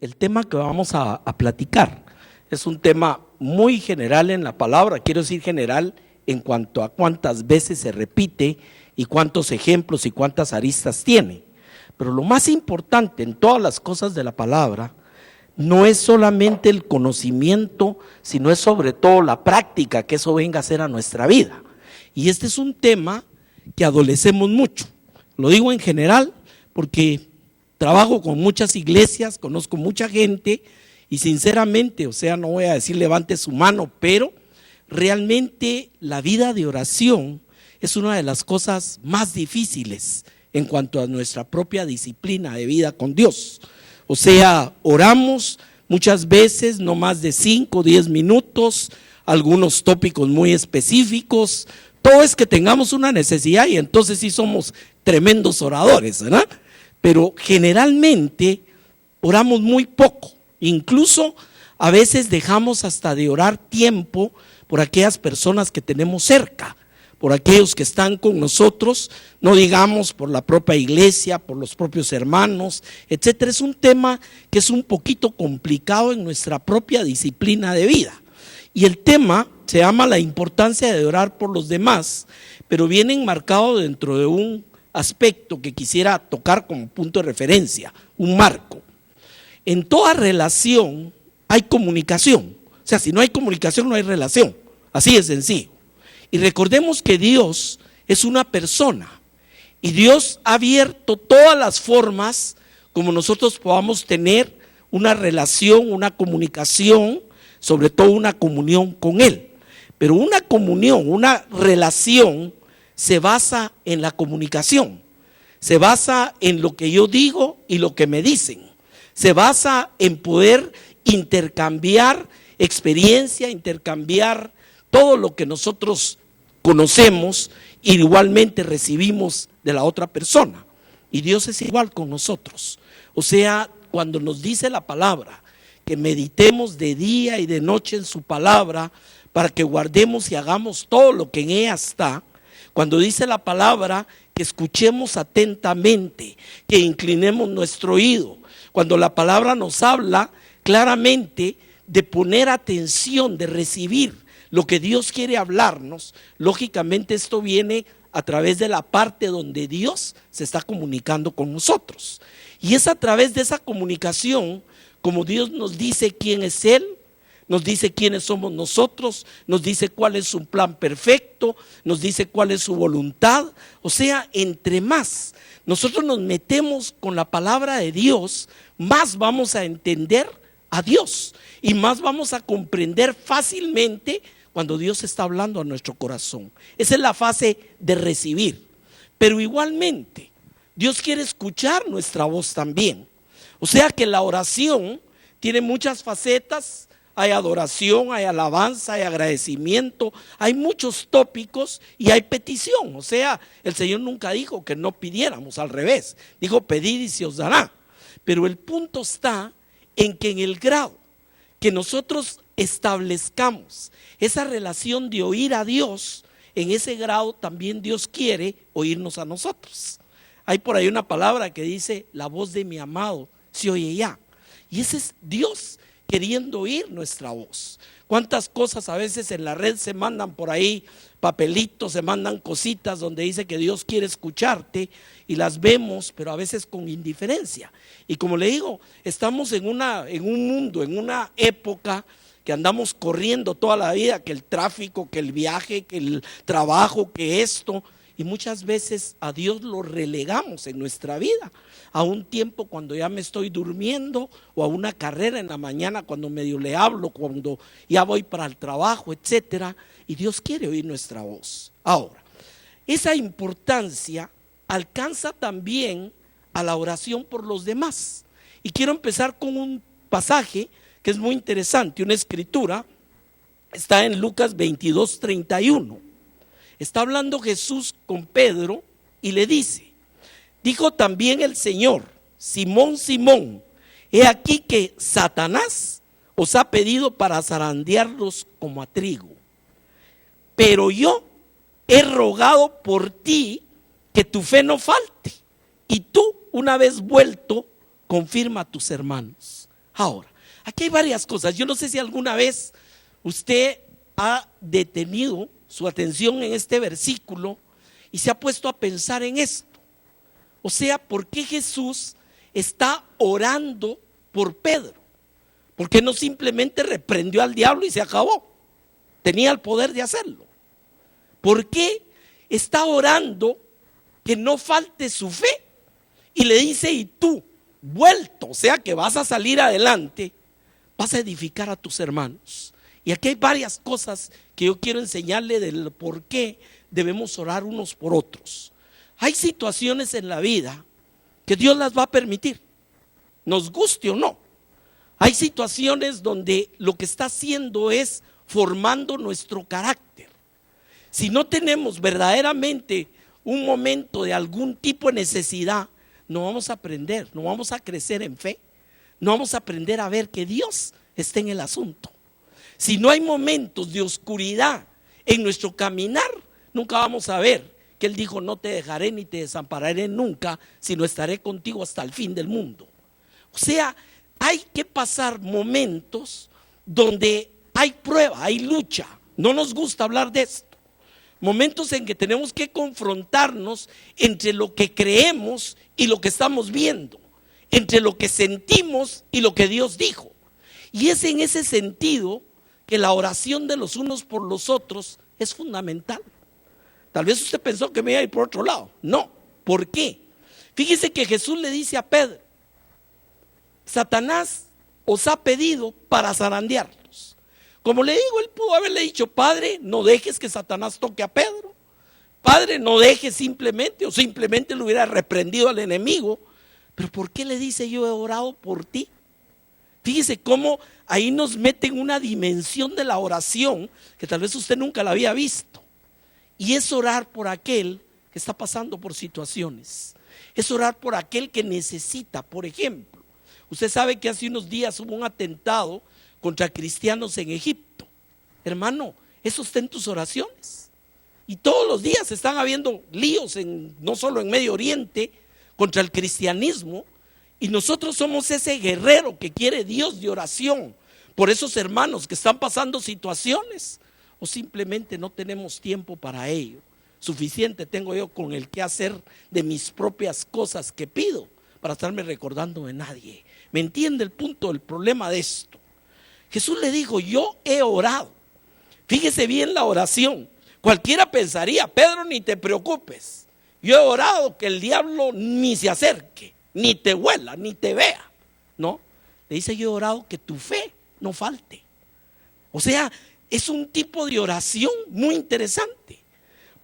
el tema que vamos a platicar es un tema muy general en la palabra, quiero decir general en cuanto a cuántas veces se repite y cuántos ejemplos y cuántas aristas tiene. Pero lo más importante en todas las cosas de la palabra no es solamente el conocimiento, sino es sobre todo la práctica, que eso venga a ser a nuestra vida. Y este es un tema que adolecemos mucho. Lo digo en general porque trabajo con muchas iglesias, conozco mucha gente y sinceramente, o sea, no voy a decir levante su mano, pero realmente la vida de oración es una de las cosas más difíciles en cuanto a nuestra propia disciplina de vida con Dios. O sea, oramos muchas veces no más de 5 o 10 minutos, algunos tópicos muy específicos. Todo es que tengamos una necesidad y entonces sí somos tremendos oradores, ¿verdad? Pero generalmente oramos muy poco, incluso a veces dejamos hasta de orar tiempo por aquellas personas que tenemos cerca, por aquellos que están con nosotros, no digamos por la propia iglesia, por los propios hermanos, etcétera. Es un tema que es un poquito complicado en nuestra propia disciplina de vida. Y el tema se llama la importancia de orar por los demás, pero viene enmarcado dentro de un aspecto que quisiera tocar como punto de referencia, un marco. En toda relación hay comunicación, o sea, si no hay comunicación no hay relación, así de sencillo. Y recordemos que Dios es una persona y Dios ha abierto todas las formas como nosotros podamos tener una relación, una comunicación, sobre todo una comunión con Él. Pero una comunión, una relación se basa en la comunicación, se basa en lo que yo digo y lo que me dicen, se basa en poder intercambiar experiencia, intercambiar todo lo que nosotros conocemos y igualmente recibimos de la otra persona. Y Dios es igual con nosotros. O sea, cuando nos dice la palabra que meditemos de día y de noche en su palabra para que guardemos y hagamos todo lo que en ella está, cuando dice la palabra que escuchemos atentamente, que inclinemos nuestro oído, cuando la palabra nos habla claramente de poner atención, de recibir lo que Dios quiere hablarnos, lógicamente esto viene a través de la parte donde Dios se está comunicando con nosotros. Y es a través de esa comunicación como Dios nos dice quién es Él, nos dice quiénes somos nosotros, nos dice cuál es su plan perfecto, nos dice cuál es su voluntad. O sea, entre más nosotros nos metemos con la palabra de Dios, más vamos a entender a Dios y más vamos a comprender fácilmente cuando Dios está hablando a nuestro corazón. Esa es la fase de recibir. Pero igualmente, Dios quiere escuchar nuestra voz también. O sea que la oración tiene muchas facetas. Hay adoración, hay alabanza, hay agradecimiento, hay muchos tópicos y hay petición. O sea, el Señor nunca dijo que no pidiéramos, al revés. Dijo, pedid y se os dará. Pero el punto está en que en el grado que nosotros establezcamos esa relación de oír a Dios, en ese grado también Dios quiere oírnos a nosotros. Hay por ahí una palabra que dice, la voz de mi amado se oye ya. Y ese es Dios queriendo oír nuestra voz. Cuántas cosas a veces en la red se mandan por ahí, papelitos, se mandan cositas donde dice que Dios quiere escucharte y las vemos, pero a veces con indiferencia. Y como le digo, estamos en un mundo, en una época que andamos corriendo toda la vida, que el tráfico, que el viaje, que el trabajo, que esto, y muchas veces a Dios lo relegamos en nuestra vida, a un tiempo cuando ya me estoy durmiendo o a una carrera en la mañana cuando medio le hablo, cuando ya voy para el trabajo, etcétera, y Dios quiere oír nuestra voz. Ahora, esa importancia alcanza también a la oración por los demás. Y quiero empezar con un pasaje que es muy interesante, una escritura, está en Lucas 22:31. Está hablando Jesús con Pedro y le dice, dijo también el Señor, Simón, Simón, he aquí que Satanás os ha pedido para zarandearlos como a trigo, pero yo he rogado por ti que tu fe no falte, y tú, una vez vuelto, confirma a tus hermanos. Ahora, aquí hay varias cosas. Yo no sé si alguna vez usted ha detenido su atención en este versículo y se ha puesto a pensar en esto. O sea, ¿por qué Jesús está orando por Pedro? ¿Por qué no simplemente reprendió al diablo y se acabó? Tenía el poder de hacerlo. ¿Por qué está orando que no falte su fe? Y le dice, y tú, vuelto, o sea que vas a salir adelante, vas a edificar a tus hermanos. Y aquí hay varias cosas que yo quiero enseñarle del por qué debemos orar unos por otros. Hay situaciones en la vida que Dios las va a permitir, nos guste o no. Hay situaciones donde lo que está haciendo es formando nuestro carácter. Si no tenemos verdaderamente un momento de algún tipo de necesidad, no vamos a aprender, no vamos a crecer en fe, no vamos a aprender a ver que Dios está en el asunto. Si no hay momentos de oscuridad en nuestro caminar, nunca vamos a ver que Él dijo: no te dejaré ni te desampararé nunca, sino estaré contigo hasta el fin del mundo. O sea, hay que pasar momentos donde hay prueba, hay lucha. No nos gusta hablar de esto. Momentos en que tenemos que confrontarnos entre lo que creemos y lo que estamos viendo, entre lo que sentimos y lo que Dios dijo. Y es en ese sentido que la oración de los unos por los otros es fundamental. Tal vez usted pensó que me iba a ir por otro lado. No, ¿por qué? Fíjese que Jesús le dice a Pedro: Satanás os ha pedido para zarandearlos. Como le digo, él pudo haberle dicho: Padre, no dejes que Satanás toque a Pedro. Padre, no dejes simplemente, o simplemente le hubiera reprendido al enemigo. Pero ¿por qué le dice: yo he orado por ti? Fíjese cómo ahí nos mete en una dimensión de la oración que tal vez usted nunca la había visto. Y es orar por aquel que está pasando por situaciones. Es orar por aquel que necesita. Por ejemplo, usted sabe que hace unos días hubo un atentado contra cristianos en Egipto. Hermano, eso está en tus oraciones. Y todos los días están habiendo líos, no solo en Medio Oriente, contra el cristianismo. Y nosotros somos ese guerrero que quiere Dios de oración por esos hermanos que están pasando situaciones, o simplemente no tenemos tiempo para ello. Suficiente tengo yo con el que hacer de mis propias cosas que pido para estarme recordando de nadie. ¿Me entiende el punto del problema de esto? Jesús le dijo: yo he orado. Fíjese bien la oración. Cualquiera pensaría: Pedro, ni te preocupes, yo he orado que el diablo ni se acerque, ni te huela, ni te vea. No, le dice: yo he orado que tu fe no falte. O sea, es un tipo de oración muy interesante.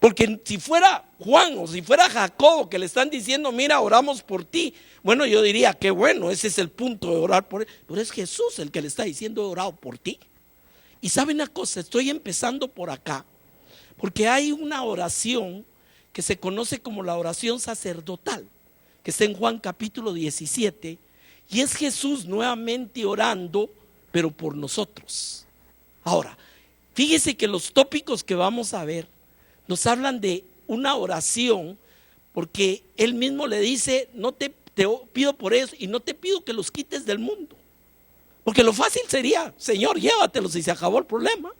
Porque si fuera Juan o si fuera Jacobo que le están diciendo: mira, oramos por ti, bueno, yo diría: qué bueno, ese es el punto de orar por él. Pero es Jesús el que le está diciendo: he orado por ti. Y sabe una cosa, estoy empezando por acá, porque hay una oración que se conoce como la oración sacerdotal, que está en Juan capítulo 17, y es Jesús nuevamente orando, pero por nosotros. Ahora, fíjese que los tópicos que vamos a ver nos hablan de una oración, porque Él mismo le dice: no te pido por eso, y no te pido que los quites del mundo. Porque lo fácil sería: Señor, llévatelos y se acabó el problema.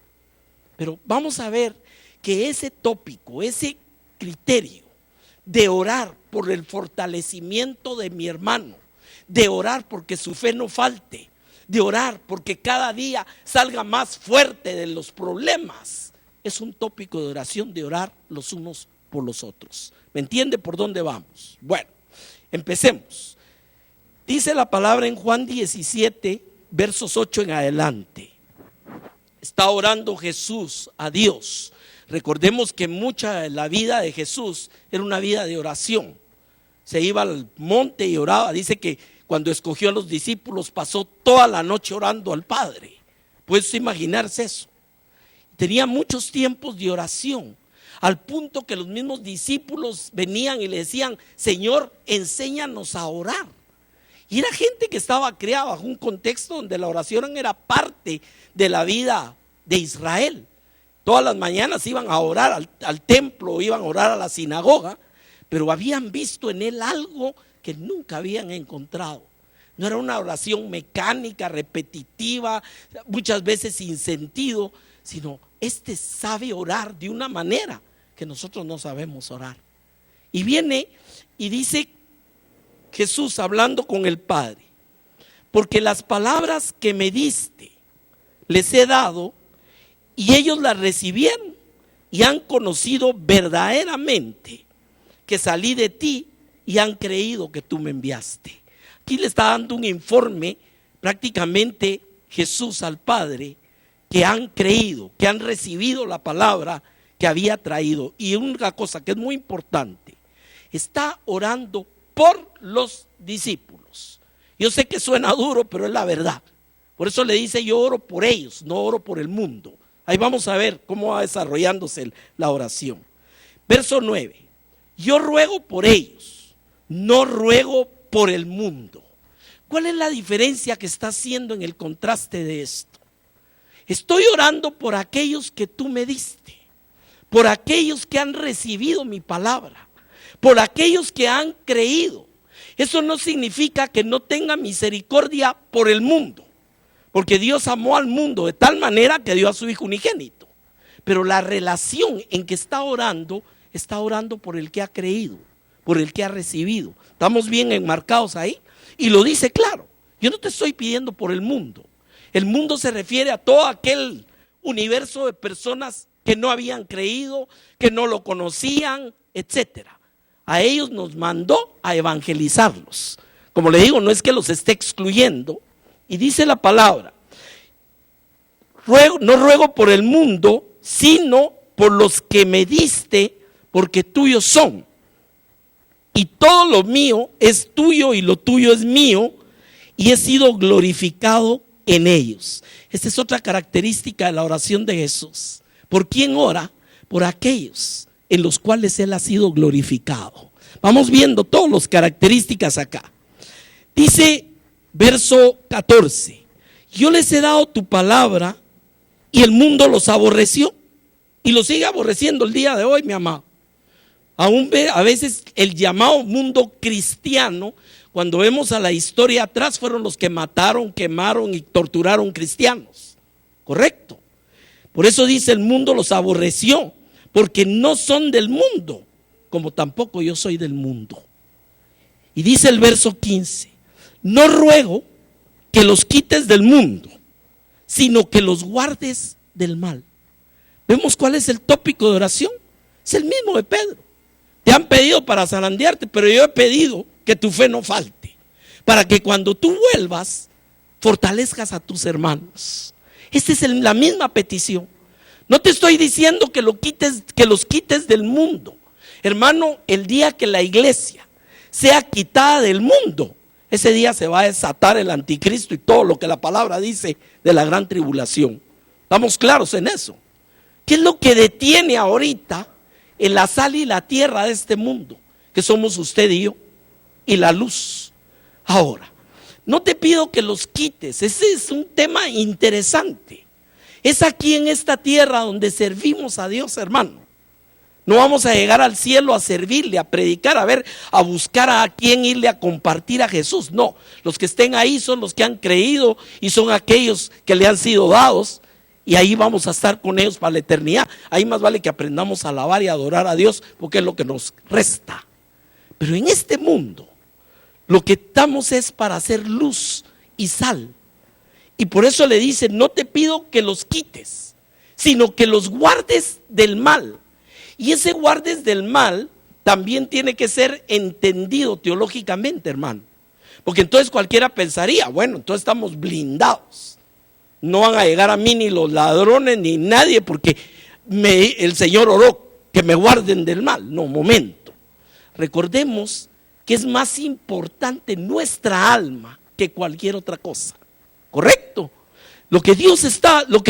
Pero vamos a ver que ese tópico, ese criterio de orar por el fortalecimiento de mi hermano, de orar porque su fe no falte, de orar porque cada día salga más fuerte de los problemas, es un tópico de oración, de orar los unos por los otros. ¿Me entiende por dónde vamos? Bueno, empecemos. Dice la palabra en Juan 17, versos 8 en adelante. Está orando Jesús a Dios. Recordemos que mucha de la vida de Jesús era una vida de oración. Se iba al monte y oraba. Dice que cuando escogió a los discípulos pasó toda la noche orando al Padre. ¿Puedes imaginarse eso? Tenía muchos tiempos de oración, al punto que los mismos discípulos venían y le decían: Señor, enséñanos a orar. Y era gente que estaba criada bajo un contexto donde la oración era parte de la vida de Israel. Todas las mañanas iban a orar al templo, iban a orar a la sinagoga, pero habían visto en él algo que nunca habían encontrado. No era una oración mecánica, repetitiva, muchas veces sin sentido, sino este sabe orar de una manera que nosotros no sabemos orar. Y viene y dice Jesús hablando con el Padre: porque las palabras que me diste les he dado, y ellos las recibieron y han conocido verdaderamente que salí de ti y han creído que tú me enviaste. Aquí le está dando un informe prácticamente Jesús al Padre, que han creído, que han recibido la palabra que había traído. Y una cosa que es muy importante, está orando por los discípulos. Yo sé que suena duro, pero es la verdad. Por eso le dice: yo oro por ellos, no oro por el mundo. Ahí vamos a ver cómo va desarrollándose la oración. Verso 9: yo ruego por ellos, no ruego por el mundo. ¿Cuál es la diferencia que está haciendo en el contraste de esto? Estoy orando por aquellos que tú me diste, por aquellos que han recibido mi palabra, por aquellos que han creído. Eso no significa que no tenga misericordia por el mundo, porque Dios amó al mundo de tal manera que dio a su Hijo unigénito. Pero la relación en que está orando por el que ha creído, por el que ha recibido. ¿Estamos bien enmarcados ahí? Y lo dice claro: yo no te estoy pidiendo por el mundo. El mundo se refiere a todo aquel universo de personas que no habían creído, que no lo conocían, etcétera. A ellos nos mandó a evangelizarlos. Como le digo, no es que los esté excluyendo. Y dice la palabra: no ruego por el mundo, sino por los que me diste, porque tuyos son. Y todo lo mío es tuyo y lo tuyo es mío, y he sido glorificado en ellos. Esta es otra característica de la oración de Jesús. ¿Por quién ora? Por aquellos en los cuales Él ha sido glorificado. Vamos viendo todas las características acá. Dice verso 14: yo les he dado tu palabra y el mundo los aborreció, y los sigue aborreciendo el día de hoy, mi amado. Aún a veces el llamado mundo cristiano, cuando vemos a la historia atrás, fueron los que mataron, quemaron y torturaron cristianos. ¿Correcto? Por eso dice: el mundo los aborreció, porque no son del mundo, como tampoco yo soy del mundo. Y dice el verso 15: no ruego que los quites del mundo, sino que los guardes del mal. ¿Vemos cuál es el tópico de oración? Es el mismo de Pedro. Te han pedido para zarandearte, pero yo he pedido que tu fe no falte, para que cuando tú vuelvas fortalezcas a tus hermanos. Esta es la misma petición. No te estoy diciendo que los quites del mundo. Hermano, el día que la iglesia sea quitada del mundo, ese día se va a desatar el anticristo y todo lo que la palabra dice de la gran tribulación. ¿Estamos claros en eso? ¿Qué es lo que detiene ahorita en la sal y la tierra de este mundo? Que somos usted y yo, y la luz. Ahora, no te pido que los quites. Ese es un tema interesante. Es aquí en esta tierra donde servimos a Dios, hermano. No vamos a llegar al cielo a servirle, a predicar, a buscar a quién irle a compartir a Jesús. No, los que estén ahí son los que han creído y son aquellos que le han sido dados. Y ahí vamos a estar con ellos para la eternidad. Ahí más vale que aprendamos a alabar y adorar a Dios, porque es lo que nos resta. Pero en este mundo, lo que estamos es para hacer luz y sal. Y por eso le dice: no te pido que los quites, sino que los guardes del mal. Y ese guardes del mal también tiene que ser entendido teológicamente, hermano. Porque entonces cualquiera pensaría: bueno, entonces estamos blindados. No van a llegar a mí ni los ladrones ni nadie, porque el Señor oró que me guarden del mal. No, momento. Recordemos que es más importante nuestra alma que cualquier otra cosa. ¿Correcto? Lo que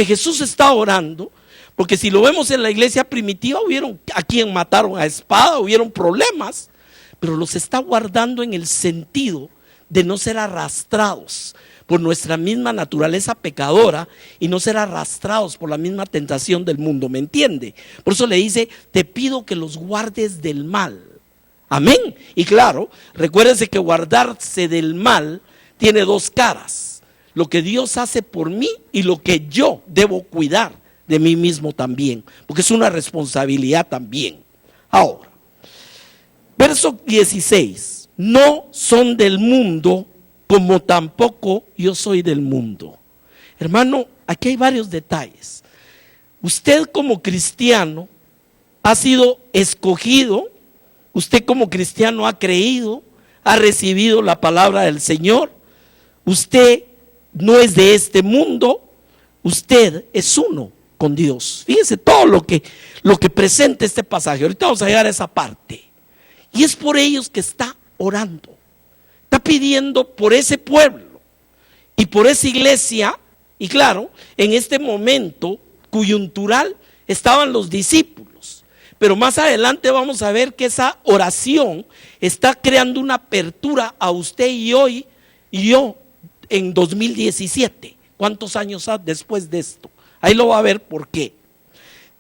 Jesús está orando, porque si lo vemos en la iglesia primitiva, hubieron a quien mataron a espada, hubieron problemas, pero los está guardando en el sentido de no ser arrastrados por nuestra misma naturaleza pecadora y no ser arrastrados por la misma tentación del mundo, ¿me entiende? Por eso le dice: te pido que los guardes del mal. Amén. Y claro, recuérdense que guardarse del mal tiene dos caras: lo que Dios hace por mí y lo que yo debo cuidar de mí mismo también, porque es una responsabilidad también. Ahora, verso 16: no son del mundo, como tampoco yo soy del mundo. Hermano, aquí hay varios detalles. Usted como cristiano ha sido escogido, usted como cristiano ha creído, ha recibido la palabra del Señor. Usted no es de este mundo, usted es uno con Dios. Fíjese todo lo que presenta este pasaje. Ahorita vamos a llegar a esa parte. Y es por ellos que está orando. Está pidiendo por ese pueblo y por esa iglesia. Y claro, en este momento coyuntural estaban los discípulos, pero más adelante vamos a ver que esa oración está creando una apertura a usted y hoy y yo en 2017. ¿Cuántos años después de esto? Ahí lo va a ver por qué.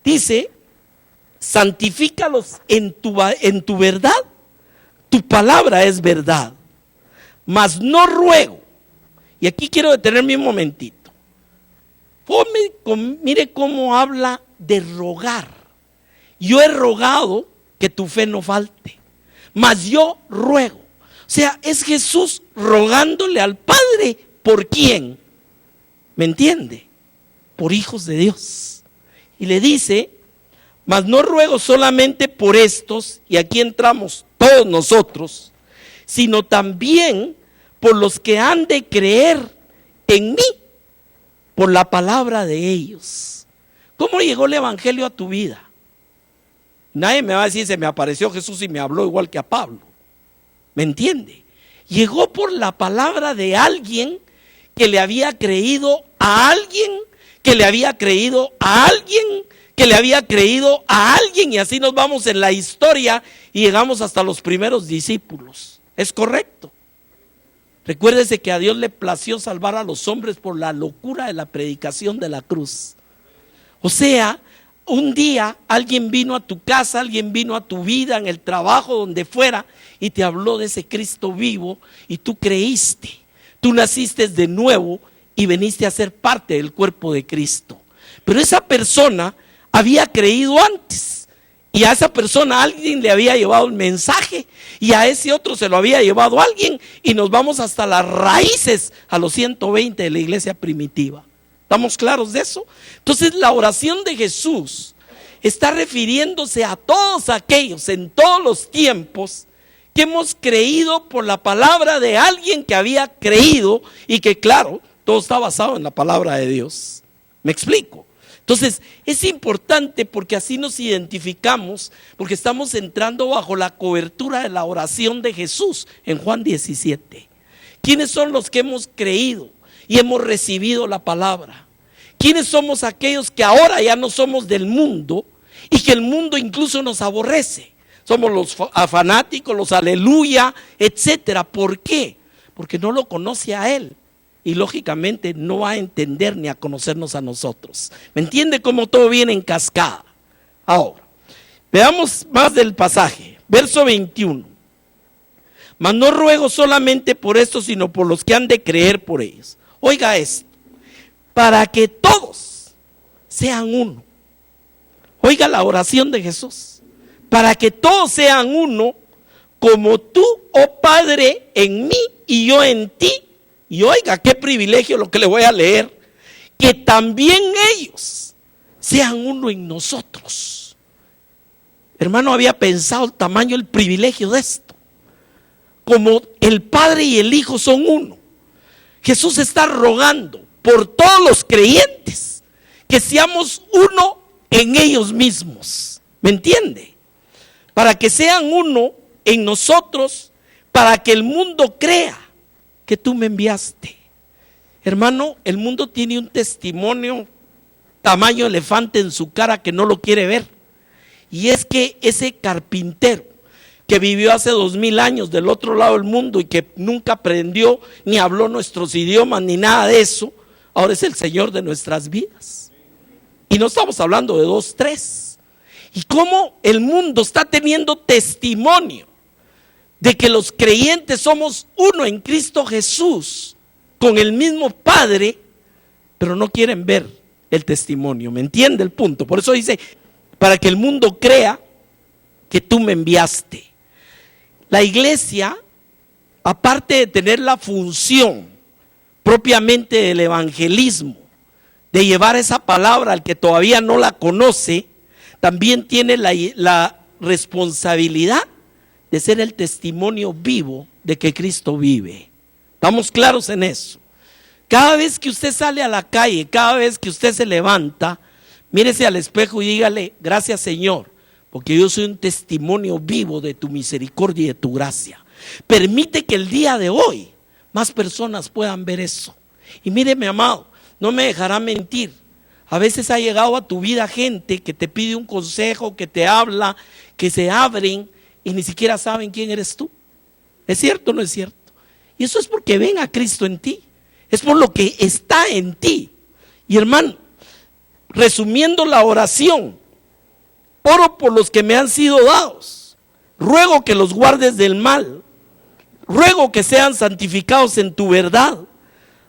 Dice: santifícalos en tu verdad, tu palabra es verdad. Mas no ruego, y aquí quiero detenerme un momentito. Mire cómo habla de rogar. Yo he rogado que tu fe no falte, mas yo ruego. O sea, es Jesús rogándole al Padre. ¿Por quién? ¿Me entiende? Por hijos de Dios. Y le dice: mas no ruego solamente por estos, y aquí entramos todos nosotros, sino también por los que han de creer en mí por la palabra de ellos. ¿Cómo llegó el evangelio a tu vida? Nadie me va a decir: se me apareció Jesús y me habló igual que a Pablo. ¿Me entiende? Llegó por la palabra de alguien que le había creído a alguien, que le había creído a alguien, que le había creído a alguien, y así nos vamos en la historia y llegamos hasta los primeros discípulos. ¿Es correcto? Recuérdese que a Dios le plació salvar a los hombres por la locura de la predicación de la cruz. O sea, un día alguien vino a tu casa, alguien vino a tu vida, en el trabajo, donde fuera, y te habló de ese Cristo vivo, y tú creíste. Tú naciste de nuevo y veniste a ser parte del cuerpo de Cristo. Pero esa persona había creído antes, y a esa persona alguien le había llevado el mensaje, y a ese otro se lo había llevado alguien, y nos vamos hasta las raíces, a los 120 de la iglesia primitiva. ¿Estamos claros de eso? Entonces la oración de Jesús está refiriéndose a todos aquellos en todos los tiempos que hemos creído por la palabra de alguien que había creído, y que claro, todo está basado en la palabra de Dios. ¿Me explico? Entonces es importante, porque así nos identificamos, porque estamos entrando bajo la cobertura de la oración de Jesús en Juan 17. ¿Quiénes son los que hemos creído y hemos recibido la palabra? ¿Quiénes somos aquellos que ahora ya no somos del mundo y que el mundo incluso nos aborrece? Somos los fanáticos, los aleluya, etcétera. ¿Por qué? Porque no lo conoce a Él. Y lógicamente no va a entender ni a conocernos a nosotros. ¿Me entiende cómo todo viene en cascada? Ahora, veamos más del pasaje. Verso 21. Mas no ruego solamente por esto, sino por los que han de creer por ellos. Oiga esto: para que todos sean uno. Oiga la oración de Jesús: para que todos sean uno, como tú, oh Padre, en mí y yo en ti. Y oiga qué privilegio lo que le voy a leer: que también ellos sean uno en nosotros. Hermano, había pensado el tamaño, el privilegio de esto. Como el Padre y el Hijo son uno, Jesús está rogando por todos los creyentes que seamos uno en ellos mismos. ¿Me entiende? Para que sean uno en nosotros, para que el mundo crea que tú me enviaste. Hermano, el mundo tiene un testimonio tamaño elefante en su cara que no lo quiere ver. Y es que ese carpintero que vivió hace 2000 años del otro lado del mundo y que nunca aprendió ni habló nuestros idiomas ni nada de eso, ahora es el Señor de nuestras vidas. Y no estamos hablando de 2, 3. Y cómo el mundo está teniendo testimonio de que los creyentes somos uno en Cristo Jesús, con el mismo Padre, pero no quieren ver el testimonio. ¿Me entiende el punto? Por eso dice, para que el mundo crea que tú me enviaste. La iglesia, aparte de tener la función propiamente del evangelismo, de llevar esa palabra al que todavía no la conoce, también tiene la responsabilidad de ser el testimonio vivo de que Cristo vive. ¿Estamos claros en eso? Cada vez que usted sale a la calle, cada vez que usted se levanta, mírese al espejo y dígale, gracias Señor, porque yo soy un testimonio vivo de tu misericordia y de tu gracia. Permite que el día de hoy más personas puedan ver eso. Y mire, mi amado, no me dejará mentir. A veces ha llegado a tu vida gente que te pide un consejo, que te habla, que se abren y ni siquiera saben quién eres tú. ¿Es cierto o no es cierto? Y eso es porque ven a Cristo en ti. Es por lo que está en ti. Y hermano, resumiendo la oración, oro por los que me han sido dados. Ruego que los guardes del mal. Ruego que sean santificados en tu verdad.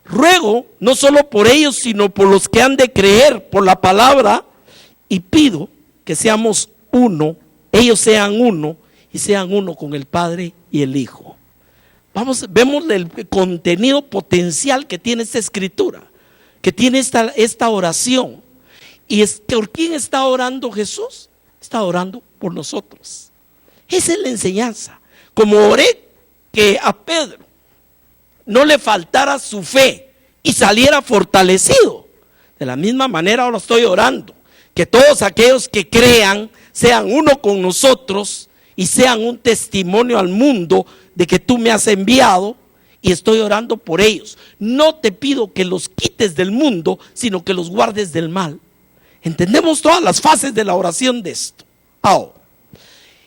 Ruego no solo por ellos, sino por los que han de creer por la palabra. Y pido que seamos uno, ellos sean uno y sean uno con el Padre y el Hijo. Vemos el contenido potencial que tiene esta escritura, que tiene esta oración. ¿Y por quién está orando Jesús? Está orando por nosotros. Esa es la enseñanza. Como oré que a Pedro no le faltara su fe y saliera fortalecido, de la misma manera ahora estoy orando que todos aquellos que crean sean uno con nosotros y sean un testimonio al mundo de que tú me has enviado, y estoy orando por ellos. No te pido que los quites del mundo, sino que los guardes del mal. Entendemos todas las fases de la oración de esto. Ahora,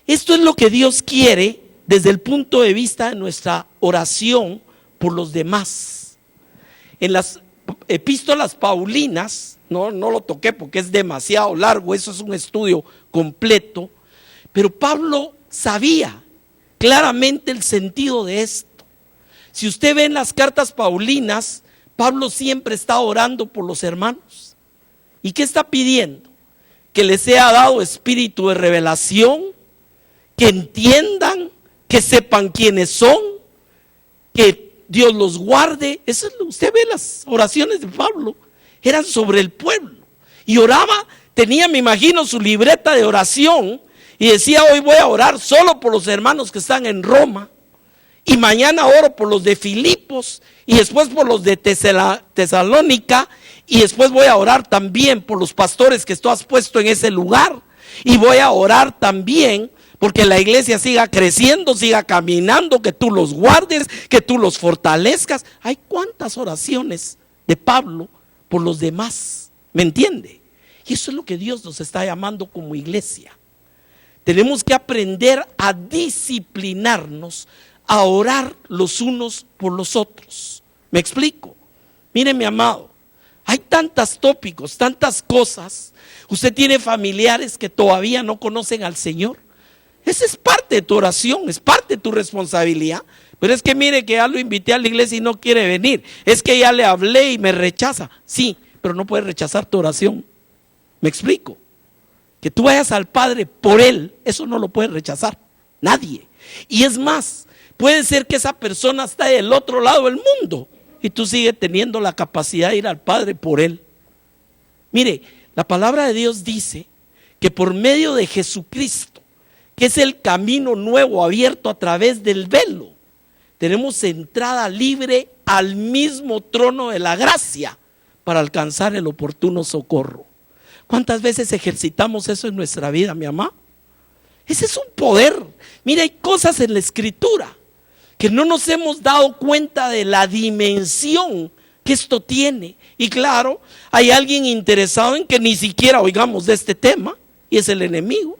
esto es lo que Dios quiere desde el punto de vista de nuestra oración por los demás. En las epístolas paulinas, no lo toqué porque es demasiado largo, eso es un estudio completo, pero Pablo sabía claramente el sentido de esto. Si usted ve en las cartas paulinas, Pablo siempre está orando por los hermanos. ¿Y qué está pidiendo? Que les sea dado espíritu de revelación, que entiendan, que sepan quiénes son, que Dios los guarde. Eso es usted ve las oraciones de Pablo, eran sobre el pueblo. Y oraba, tenía, me imagino, su libreta de oración y decía, hoy voy a orar solo por los hermanos que están en Roma, y mañana oro por los de Filipos, y después por los de Tesalónica, y después voy a orar también por los pastores que tú has puesto en ese lugar, y voy a orar también porque la iglesia siga creciendo, siga caminando, que tú los guardes, que tú los fortalezcas. Hay cuántas oraciones de Pablo por los demás, ¿me entiende? Y eso es lo que Dios nos está llamando como iglesia. Tenemos que aprender a disciplinarnos, a orar los unos por los otros. ¿Me explico? Mire, mi amado, hay tantos tópicos, tantas cosas. Usted tiene familiares que todavía no conocen al Señor. Esa es parte de tu oración, es parte de tu responsabilidad. Pero es que mire que ya lo invité a la iglesia y no quiere venir. Es que ya le hablé y me rechaza. Sí, pero no puedes rechazar tu oración. ¿Me explico? Que tú vayas al Padre por Él, eso no lo puede rechazar nadie. Y es más, puede ser que esa persona está del otro lado del mundo y tú sigues teniendo la capacidad de ir al Padre por Él. Mire, la palabra de Dios dice que por medio de Jesucristo, que es el camino nuevo abierto a través del velo, tenemos entrada libre al mismo trono de la gracia para alcanzar el oportuno socorro. ¿Cuántas veces ejercitamos eso en nuestra vida, mi amado? Ese es un poder. Mira, hay cosas en la escritura que no nos hemos dado cuenta de la dimensión que esto tiene. Y claro, hay alguien interesado en que ni siquiera oigamos de este tema, y es el enemigo.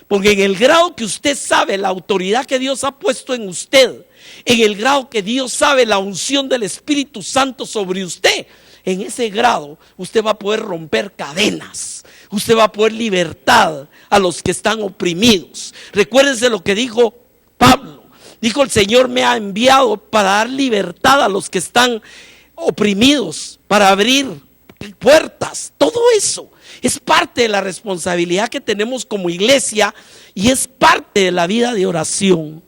Porque en el grado que usted sabe la autoridad que Dios ha puesto en usted, en el grado que Dios sabe la unción del Espíritu Santo sobre usted, en ese grado usted va a poder romper cadenas, usted va a poder libertad a los que están oprimidos. Recuérdense lo que dijo Pablo, Dijo: el Señor me ha enviado para dar libertad a los que están oprimidos, para abrir puertas. Todo eso es parte de la responsabilidad que tenemos como iglesia y es parte de la vida de oración.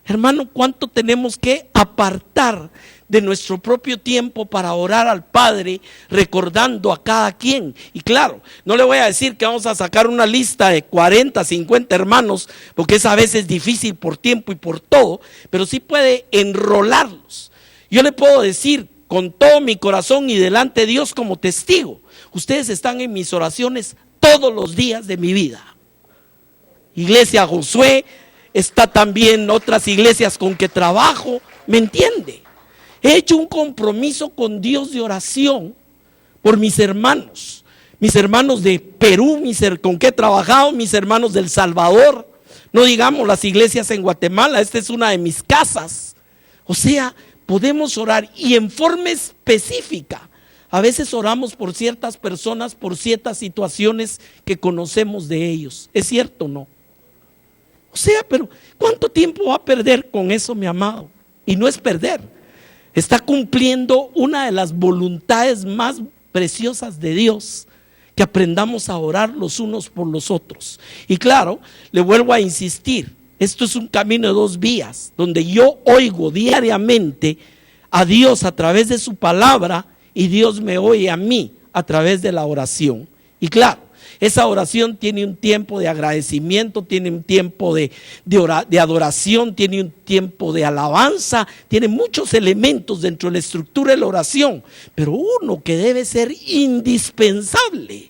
Hermano, ¿cuánto tenemos que apartar de nuestro propio tiempo para orar al Padre, recordando a cada quien? Y claro, no le voy a decir que vamos a sacar una lista de 40, 50 hermanos, porque es a veces difícil por tiempo y por todo, pero sí puede enrolarlos. Yo le puedo decir con todo mi corazón y delante de Dios como testigo: ustedes están en mis oraciones todos los días de mi vida. Iglesia Josué, está también otras iglesias con que trabajo, ¿me entiende? He hecho un compromiso con Dios de oración por mis hermanos de Perú, con que he trabajado, mis hermanos del Salvador, no digamos las iglesias en Guatemala. Esta es una de mis casas. O sea, podemos orar y en forma específica. A veces oramos por ciertas personas, por ciertas situaciones que conocemos de ellos. ¿Es cierto o no? O sea, pero ¿cuánto tiempo va a perder con eso, mi amado? Y no es perder, está cumpliendo una de las voluntades más preciosas de Dios, que aprendamos a orar los unos por los otros. Y claro, le vuelvo a insistir, esto es un camino de dos vías, donde yo oigo diariamente a Dios a través de su palabra y Dios me oye a mí a través de la oración. Y claro, esa oración tiene un tiempo de agradecimiento, tiene un tiempo de adoración, tiene un tiempo de alabanza, tiene muchos elementos dentro de la estructura de la oración, pero uno que debe ser indispensable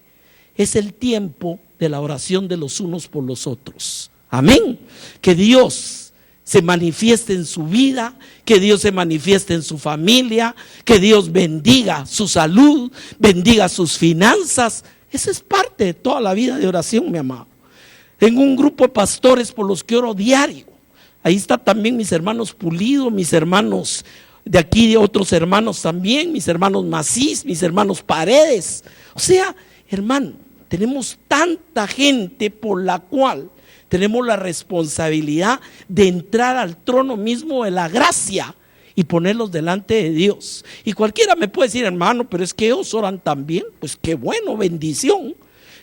es el tiempo de la oración de los unos por los otros. Amén. Que Dios se manifieste en su vida, que Dios se manifieste en su familia, que Dios bendiga su salud, bendiga sus finanzas. Eso es parte de toda la vida de oración, mi amado. Tengo un grupo de pastores por los que oro diario. Ahí está también mis hermanos Pulido, mis hermanos de aquí, de otros hermanos también, mis hermanos Macís, mis hermanos Paredes. O sea, hermano, tenemos tanta gente por la cual tenemos la responsabilidad de entrar al trono mismo de la gracia y ponerlos delante de Dios. Y cualquiera me puede decir: hermano, pero es que ellos oran también. Pues qué bueno, bendición.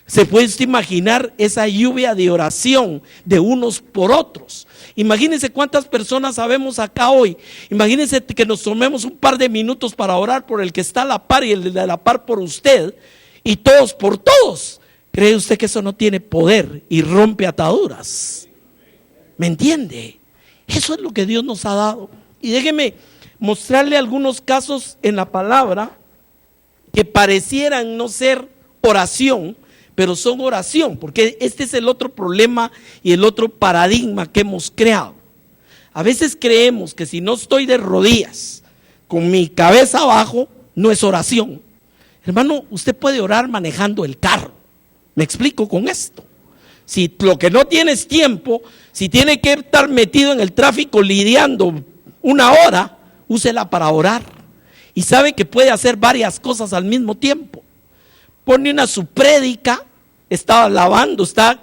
Se puede usted imaginar esa lluvia de oración de unos por otros. Imagínense cuántas personas sabemos acá hoy. Imagínense que nos tomemos un par de minutos para orar por el que está a la par y el de la par por usted, y todos por todos. ¿Cree usted que eso no tiene poder y rompe ataduras? ¿Me entiende? Eso es lo que Dios nos ha dado. Y déjeme mostrarle algunos casos en la palabra que parecieran no ser oración, pero son oración, porque este es el otro problema y el otro paradigma que hemos creado. A veces creemos que si no estoy de rodillas, con mi cabeza abajo, no es oración. Hermano, usted puede orar manejando el carro. ¿Me explico con esto? Si lo que no tiene es tiempo, si tiene que estar metido en el tráfico lidiando una hora, úsela para orar. Y sabe que puede hacer varias cosas al mismo tiempo. Pone una su prédica, está alabando, está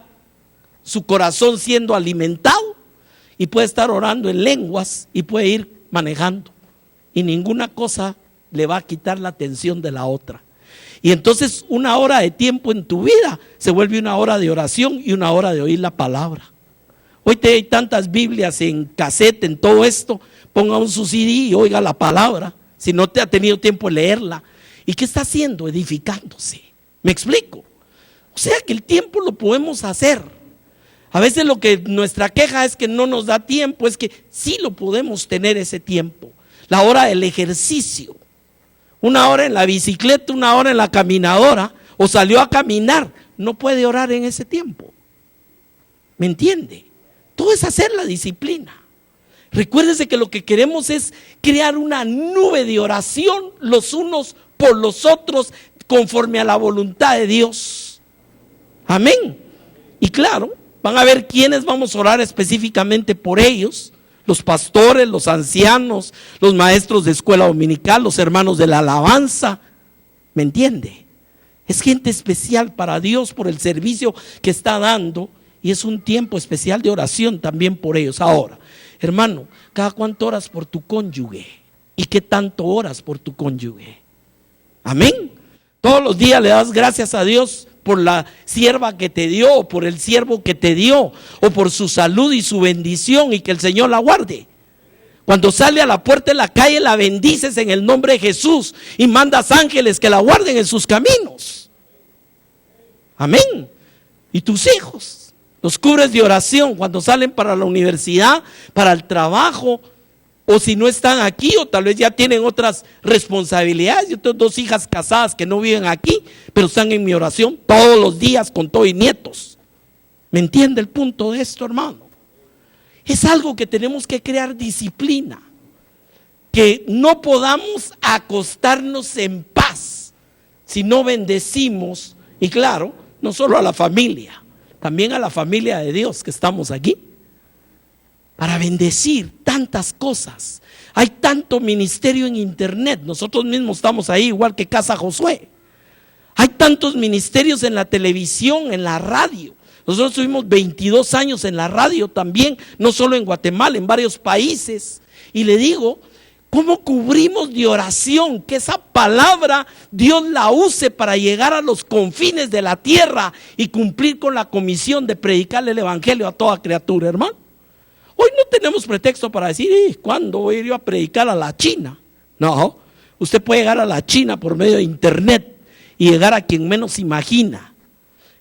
su corazón siendo alimentado, y puede estar orando en lenguas y puede ir manejando. Y ninguna cosa le va a quitar la atención de la otra. Y entonces una hora de tiempo en tu vida se vuelve una hora de oración y una hora de oír la palabra. Hoy hay tantas Biblias en cassette, en todo esto. Ponga un su CD y oiga la palabra, si no te ha tenido tiempo de leerla. ¿Y qué está haciendo? Edificándose. ¿Me explico? O sea que el tiempo lo podemos hacer. A veces lo que nuestra queja es que no nos da tiempo, es que sí lo podemos tener ese tiempo. La hora del ejercicio, una hora en la bicicleta, una hora en la caminadora, o salió a caminar, no puede orar en ese tiempo. ¿Me entiende? Todo es hacer la disciplina. Recuérdese que lo que queremos es crear una nube de oración los unos por los otros conforme a la voluntad de Dios. Amén. Y claro, van a ver quiénes vamos a orar específicamente por ellos: los pastores, los ancianos, los maestros de escuela dominical, los hermanos de la alabanza. ¿Me entiende? Es gente especial para Dios por el servicio que está dando, y es un tiempo especial de oración también por ellos. Ahora, Hermano, ¿cada cuánto oras por tu cónyuge? ¿Y qué tanto oras por tu cónyuge? Amén. Todos los días le das gracias a Dios por la sierva que te dio, o por el siervo que te dio, o por su salud y su bendición, y que el Señor la guarde. Cuando sale a la puerta de la calle, la bendices en el nombre de Jesús y mandas ángeles que la guarden en sus caminos. Amén. Y tus hijos los cubres de oración cuando salen para la universidad, para el trabajo, o si no están aquí, o tal vez ya tienen otras responsabilidades. Yo tengo 2 hijas casadas que no viven aquí, pero están en mi oración todos los días con todo y nietos. ¿Me entiende el punto de esto, hermano? Es algo que tenemos que crear disciplina, que no podamos acostarnos en paz si no bendecimos, y claro, no solo a la familia, también a la familia de Dios que estamos aquí, para bendecir tantas cosas. Hay tanto ministerio en internet, nosotros mismos estamos ahí igual que Casa Josué. Hay tantos ministerios en la televisión, en la radio. Nosotros tuvimos 22 años en la radio también, no solo en Guatemala, en varios países. Y le digo, ¿cómo cubrimos de oración? Que esa palabra Dios la use para llegar a los confines de la tierra y cumplir con la comisión de predicarle el evangelio a toda criatura, hermano. Hoy no tenemos pretexto para decir, ¿cuándo voy a ir a predicar a la China? No, usted puede llegar a la China por medio de internet y llegar a quien menos imagina.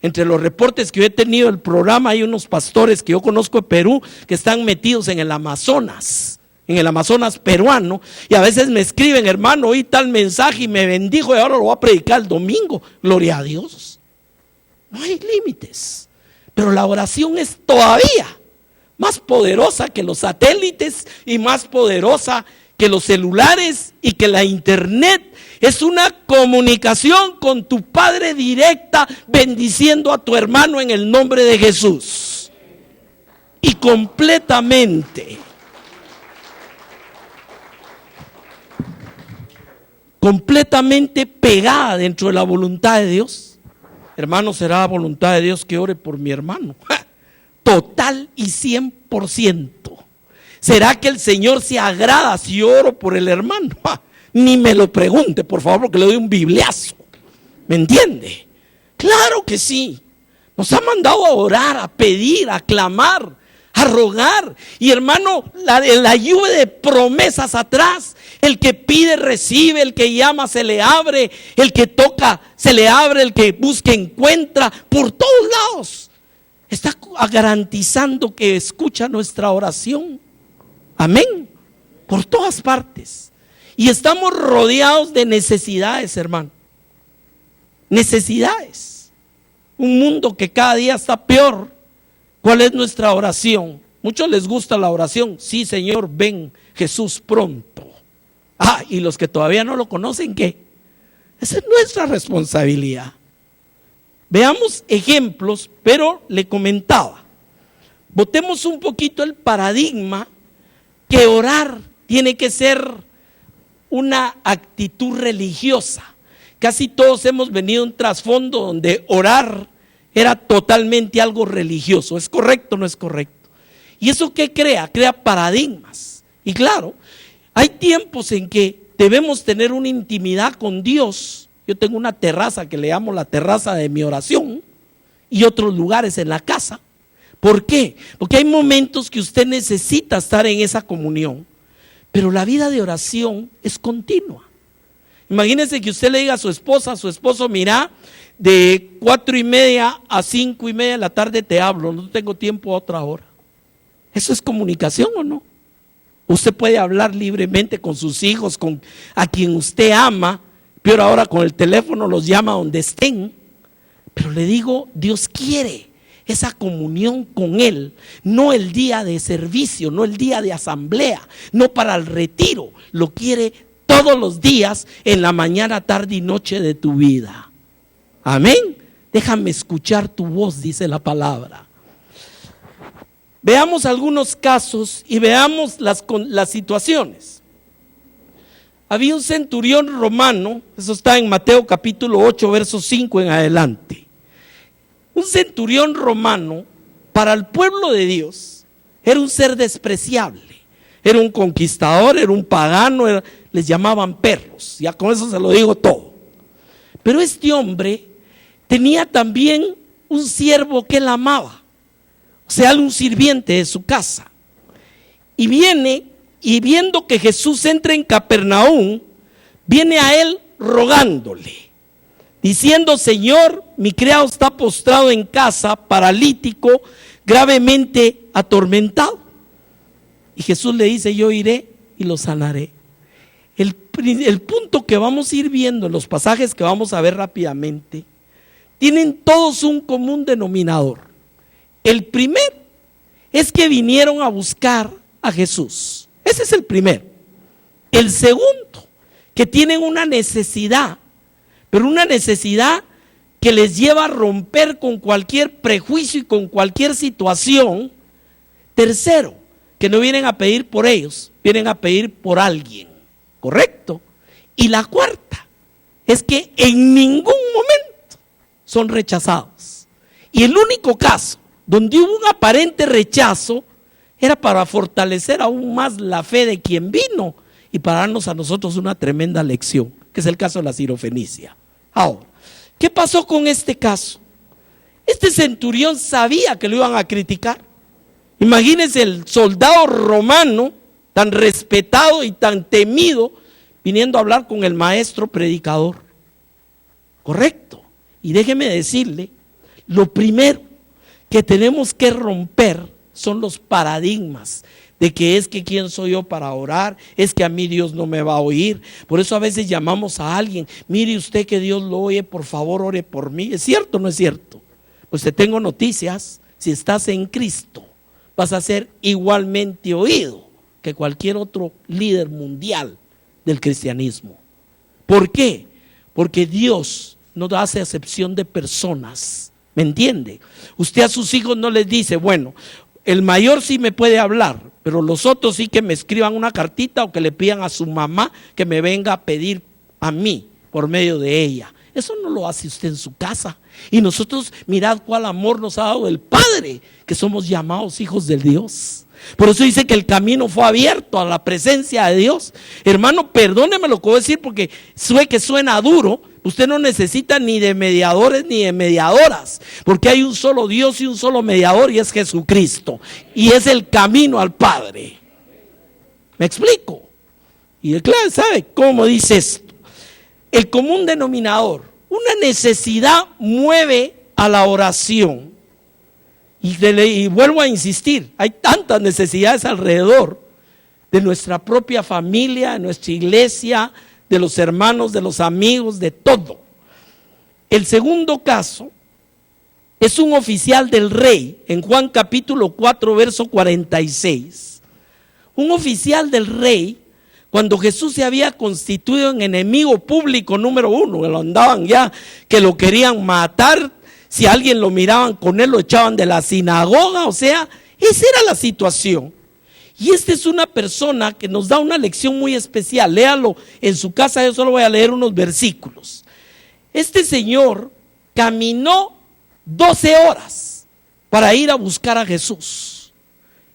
Entre los reportes que yo he tenido del programa, hay unos pastores que yo conozco de Perú que están metidos en el Amazonas peruano, y a veces me escriben, hermano, oí tal mensaje y me bendijo y ahora lo voy a predicar el domingo. Gloria a Dios. No hay límites, pero la oración es todavía más poderosa que los satélites y más poderosa que los celulares y que la internet. Es una comunicación con tu Padre directa, bendiciendo a tu hermano en el nombre de Jesús. Y completamente pegada dentro de la voluntad de Dios. Hermano, será la voluntad de Dios que ore por mi hermano. Total y 100%. ¿Será que el Señor se agrada si yo oro por el hermano? Ni me lo pregunte, por favor, porque le doy un bibliazo. ¿Me entiende? Claro que sí. Nos ha mandado a orar, a pedir, a clamar, a rogar. Y hermano, la lluvia de promesas atrás. El que pide recibe, el que llama se le abre, el que toca se le abre, el que busca encuentra. Por todos lados está garantizando que escucha nuestra oración. Amén. Por todas partes. Y estamos rodeados de necesidades, hermano. Necesidades. Un mundo que cada día está peor. ¿Cuál es nuestra oración? Muchos les gusta la oración. Sí, Señor, ven Jesús pronto. Y los que todavía no lo conocen, ¿qué? Esa es nuestra responsabilidad. Veamos ejemplos, pero le comentaba. Botemos un poquito el paradigma que orar tiene que ser una actitud religiosa. Casi todos hemos venido de un trasfondo donde orar era totalmente algo religioso. ¿Es correcto o no es correcto? ¿Y eso qué crea? Crea paradigmas. Y claro, hay tiempos en que debemos tener una intimidad con Dios. Yo tengo una terraza que le llamo la terraza de mi oración, y otros lugares en la casa. ¿Por qué? Porque hay momentos que usted necesita estar en esa comunión. Pero la vida de oración es continua. Imagínese que usted le diga a su esposa, a su esposo, mira, de 4:30 a 5:30 de la tarde te hablo, no tengo tiempo a otra hora. ¿Eso es comunicación o no? Usted puede hablar libremente con sus hijos, con a quien usted ama, pero ahora con el teléfono los llama donde estén. Pero le digo, Dios quiere esa comunión con Él, no el día de servicio, no el día de asamblea, no para el retiro, lo quiere todos los días, en la mañana, tarde y noche de tu vida. Amén. Déjame escuchar tu voz, dice la palabra. Veamos algunos casos y veamos las situaciones. Había un centurión romano, eso está en Mateo capítulo 8, verso 5 en adelante. Un centurión romano, para el pueblo de Dios, era un ser despreciable. era un conquistador, era un pagano, les llamaban perros, ya con eso se lo digo todo. Pero este hombre tenía también un siervo que él amaba, o sea, un sirviente de su casa. Y viene, y viendo que Jesús entra en Capernaum, viene a él rogándole, diciendo: Señor, mi criado está postrado en casa, paralítico, gravemente atormentado. Y Jesús le dice: yo iré y lo sanaré. El punto que vamos a ir viendo en los pasajes que vamos a ver rápidamente, tienen todos un común denominador. El primero es que vinieron a buscar a Jesús. Ese es el primero. El segundo, que tienen una necesidad, pero una necesidad que les lleva a romper con cualquier prejuicio y con cualquier situación. Tercero, que no vienen a pedir por ellos, vienen a pedir por alguien, ¿correcto? Y la cuarta es que en ningún momento son rechazados. Y el único caso donde hubo un aparente rechazo era para fortalecer aún más la fe de quien vino y para darnos a nosotros una tremenda lección, que es el caso de la Sirofenicia. Ahora, ¿qué pasó con este caso? Este centurión sabía que lo iban a criticar. Imagínense el soldado romano tan respetado y tan temido viniendo a hablar con el maestro predicador. Correcto. Y déjeme decirle, lo primero que tenemos que romper son los paradigmas de que es que quién soy yo para orar, es que a mí Dios no me va a oír. Por eso a veces llamamos a alguien: mire usted que Dios lo oye, por favor ore por mí. ¿Es cierto o no es cierto? Pues te tengo noticias: si estás en Cristo, vas a ser igualmente oído que cualquier otro líder mundial del cristianismo. ¿Por qué? Porque Dios no hace acepción de personas. ¿Me entiende? Usted a sus hijos no les dice: bueno, el mayor sí me puede hablar, pero los otros sí que me escriban una cartita o que le pidan a su mamá que me venga a pedir a mí por medio de ella. Eso no lo hace usted en su casa. Y nosotros, mirad cuál amor nos ha dado el Padre, que somos llamados hijos de Dios. Por eso dice que el camino fue abierto a la presencia de Dios. Hermano, perdóneme lo que voy a decir porque que suena duro. Usted no necesita ni de mediadores ni de mediadoras, porque hay un solo Dios y un solo mediador, y es Jesucristo, y es el camino al Padre. ¿Me explico? Y claro, ¿sabe cómo dice esto? El común denominador, una necesidad mueve a la oración. Y vuelvo a insistir, hay tantas necesidades alrededor de nuestra propia familia, de nuestra iglesia, de los hermanos, de los amigos, de todo. El segundo caso es un oficial del rey, en Juan capítulo 4, verso 46. Un oficial del rey, cuando Jesús se había constituido en enemigo público número 1, que lo andaban ya, que lo querían matar. Si a alguien lo miraban con él, lo echaban de la sinagoga. O sea, esa era la situación. Y esta es una persona que nos da una lección muy especial. Léalo en su casa, yo solo voy a leer unos versículos. Este señor caminó 12 horas para ir a buscar a Jesús.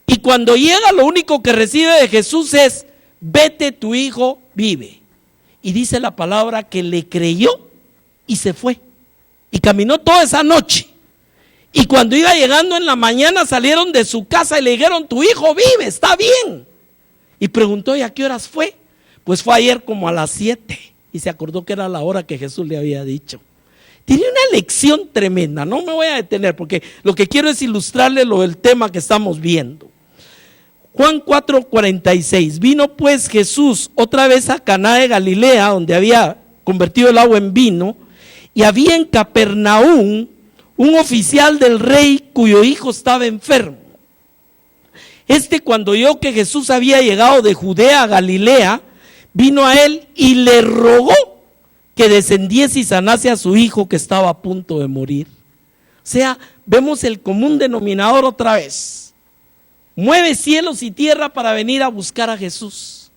Y cuando llega, lo único que recibe de Jesús es: vete, tu hijo vive. Y dice la palabra que le creyó y se fue. Y caminó toda esa noche. Y cuando iba llegando en la mañana, salieron de su casa y le dijeron: tu hijo vive, está bien. Y preguntó: ¿y a qué horas fue? Pues fue ayer como a las 7. Y se acordó que era la hora que Jesús le había dicho. Tiene una lección tremenda. No me voy a detener porque lo que quiero es ilustrarle el tema que estamos viendo. Juan 4:46. Vino pues Jesús otra vez a Caná de Galilea, donde había convertido el agua en vino. Y había en Capernaum un oficial del rey cuyo hijo estaba enfermo. Cuando oyó que Jesús había llegado de Judea a Galilea, vino a él y le rogó que descendiese y sanase a su hijo que estaba a punto de morir. O sea, vemos el común denominador otra vez. Mueve cielos y tierra para venir a buscar a Jesús.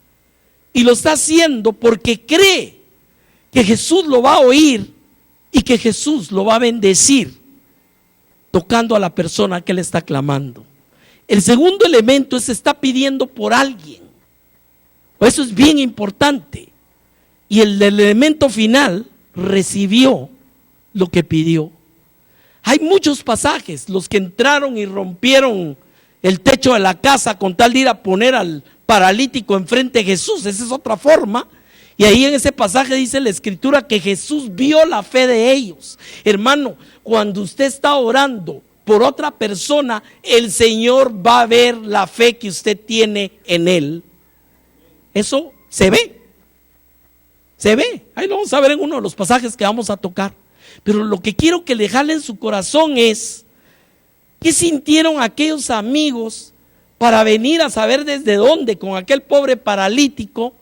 Y lo está haciendo porque cree que Jesús lo va a oír y que Jesús lo va a bendecir tocando a la persona que le está clamando. El segundo elemento es está pidiendo por alguien. Eso es bien importante. Y el elemento final, recibió lo que pidió. Hay muchos pasajes, los que entraron y rompieron el techo de la casa con tal de ir a poner al paralítico enfrente de Jesús. Esa es otra forma. Y ahí en ese pasaje dice la escritura que Jesús vio la fe de ellos. Hermano, cuando usted está orando por otra persona, el Señor va a ver la fe que usted tiene en Él. Eso se ve. Se ve. Ahí lo vamos a ver en uno de los pasajes que vamos a tocar. Pero lo que quiero que le jale en su corazón es, ¿qué sintieron aquellos amigos para venir a saber desde dónde con aquel pobre paralítico?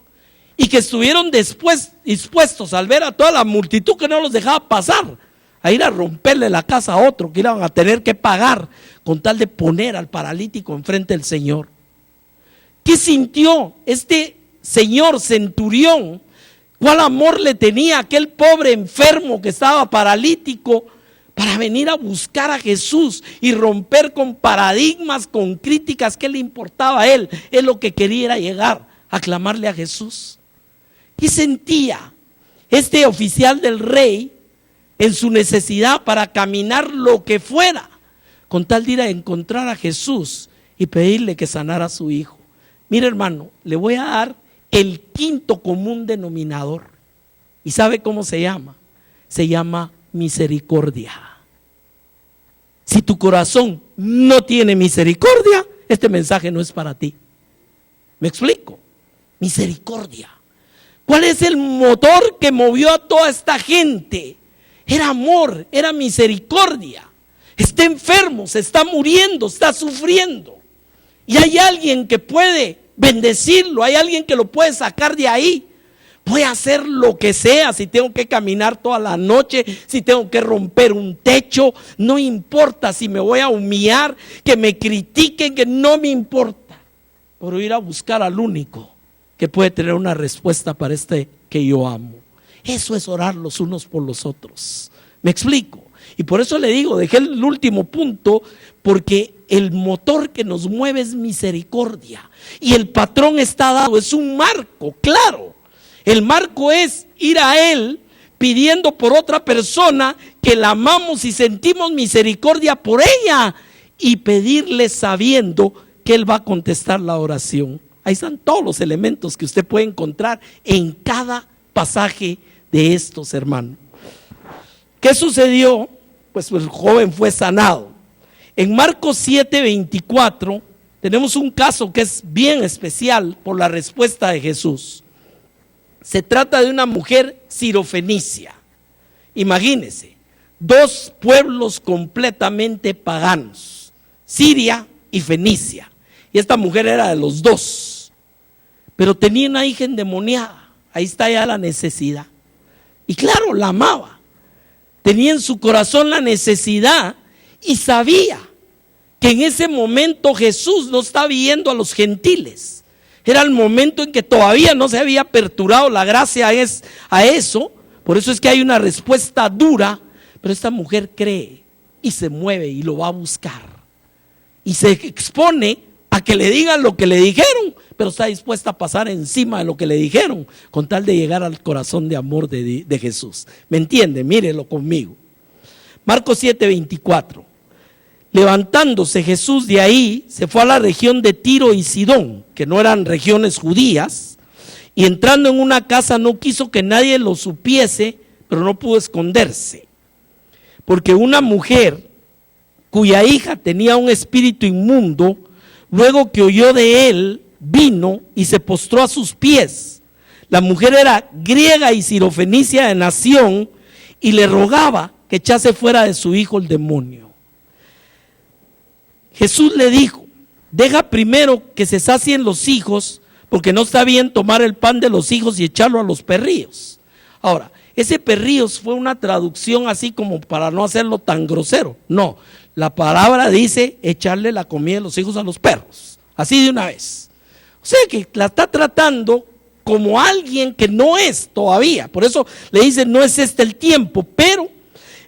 Y que estuvieron después dispuestos al ver a toda la multitud que no los dejaba pasar, a ir a romperle la casa a otro, que iban a tener que pagar con tal de poner al paralítico enfrente del Señor. ¿Qué sintió este señor centurión? ¿Cuál amor le tenía a aquel pobre enfermo que estaba paralítico para venir a buscar a Jesús y romper con paradigmas, con críticas? ¿Qué le importaba a él? Él lo que quería era llegar a clamarle a Jesús. ¿Qué sentía este oficial del rey en su necesidad para caminar lo que fuera con tal de ir a encontrar a Jesús y pedirle que sanara a su hijo? Mire, hermano, le voy a dar el quinto común denominador. ¿Y sabe cómo se llama? Se llama misericordia. Si tu corazón no tiene misericordia, este mensaje no es para ti. ¿Me explico? Misericordia. ¿Cuál es el motor que movió a toda esta gente? Era amor, era misericordia. Está enfermo, se está muriendo, está sufriendo. Y hay alguien que puede bendecirlo, hay alguien que lo puede sacar de ahí. Voy a hacer lo que sea, si tengo que caminar toda la noche, si tengo que romper un techo, no importa, si me voy a humillar, que me critiquen, que no me importa. Pero ir a buscar al único que puede tener una respuesta para este que yo amo. Eso es orar los unos por los otros. ¿Me explico? Y por eso le digo, dejé el último punto, porque el motor que nos mueve es misericordia. Y el patrón está dado, es un marco, claro. El marco es ir a Él pidiendo por otra persona que la amamos y sentimos misericordia por ella, y pedirle sabiendo que Él va a contestar la oración. Ahí están todos los elementos que usted puede encontrar en cada pasaje de estos, hermanos. ¿Qué sucedió? Pues el joven fue sanado. En Marcos 7:24 tenemos un caso que es bien especial por la respuesta de Jesús. Se trata de una mujer sirofenicia. Imagínense, dos pueblos completamente paganos, Siria y Fenicia. Y esta mujer era de los dos, pero tenía una hija endemoniada. Ahí está ya la necesidad. Y claro, la amaba. Tenía en su corazón la necesidad y sabía que en ese momento Jesús no estaba viendo a los gentiles. Era el momento en que todavía no se había aperturado la gracia a eso. Por eso es que hay una respuesta dura. Pero esta mujer cree y se mueve y lo va a buscar. Y se expone a que le digan lo que le dijeron, pero está dispuesta a pasar encima de lo que le dijeron con tal de llegar al corazón de amor de Jesús. ¿Me entiende? Mírelo conmigo. Marcos 7:24. Levantándose Jesús de ahí, se fue a la región de Tiro y Sidón, que no eran regiones judías, y entrando en una casa no quiso que nadie lo supiese, pero no pudo esconderse, porque una mujer cuya hija tenía un espíritu inmundo, luego que oyó de él, vino y se postró a sus pies. La mujer era griega y sirofenicia de nación, y le rogaba que echase fuera de su hijo el demonio. Jesús le dijo: deja primero que se sacien los hijos, porque no está bien tomar el pan de los hijos y echarlo a los perrillos. Ahora, ese perrillos fue una traducción así como para no hacerlo tan grosero. No, la palabra dice echarle la comida de los hijos a los perros, así de una vez. O sea que la está tratando como alguien que no es todavía. Por eso le dice: no es este el tiempo. Pero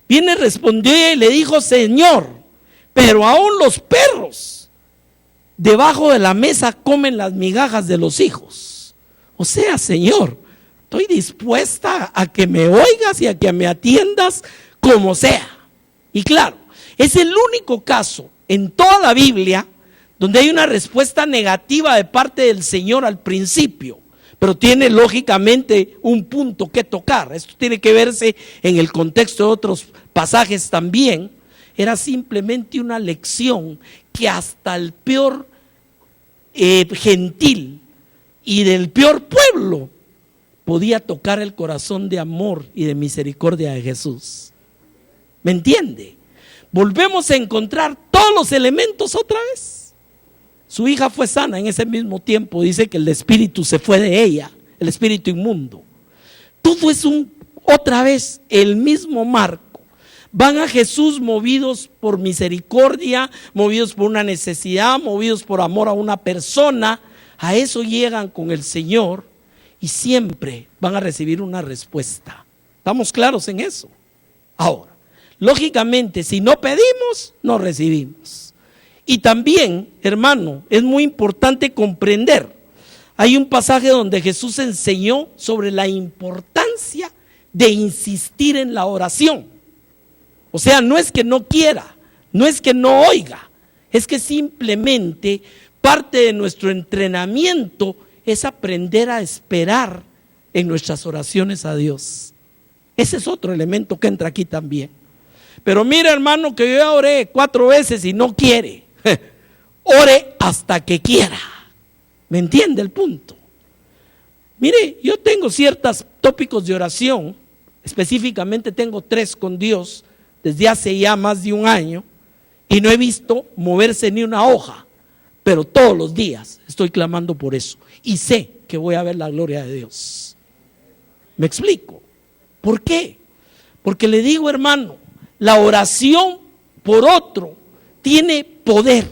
viene, respondió y le dijo: Señor, pero aún los perros debajo de la mesa comen las migajas de los hijos. O sea, Señor, estoy dispuesta a que me oigas y a que me atiendas como sea. Y claro, es el único caso en toda la Biblia donde hay una respuesta negativa de parte del Señor al principio, pero tiene lógicamente un punto que tocar. Esto tiene que verse en el contexto de otros pasajes también. Era simplemente una lección que hasta el peor gentil y del peor pueblo podía tocar el corazón de amor y de misericordia de Jesús. ¿Me entiende? Volvemos a encontrar todos los elementos otra vez. Su hija fue sana en ese mismo tiempo. Dice que el espíritu se fue de ella, el espíritu inmundo. Todo es otra vez el mismo marco. Van a Jesús movidos por misericordia, movidos por una necesidad, movidos por amor a una persona. A eso llegan con el Señor y siempre van a recibir una respuesta. ¿Estamos claros en eso? Ahora, lógicamente, si no pedimos, no recibimos. Y también, hermano, es muy importante comprender. Hay un pasaje donde Jesús enseñó sobre la importancia de insistir en la oración. O sea, no es que no quiera, no es que no oiga, es que simplemente parte de nuestro entrenamiento es aprender a esperar en nuestras oraciones a Dios. Ese es otro elemento que entra aquí también. Pero mira, hermano, que yo ya oré 4 veces y no quiere. Ore hasta que quiera. ¿Me entiende el punto? Mire, yo tengo ciertos tópicos de oración, específicamente tengo 3 con Dios desde hace ya más de 1 año y no he visto moverse ni una hoja, pero todos los días estoy clamando por eso y sé que voy a ver la gloria de Dios. ¿Me explico? ¿Por qué? Porque le digo, hermano, la oración por otro tiene poder.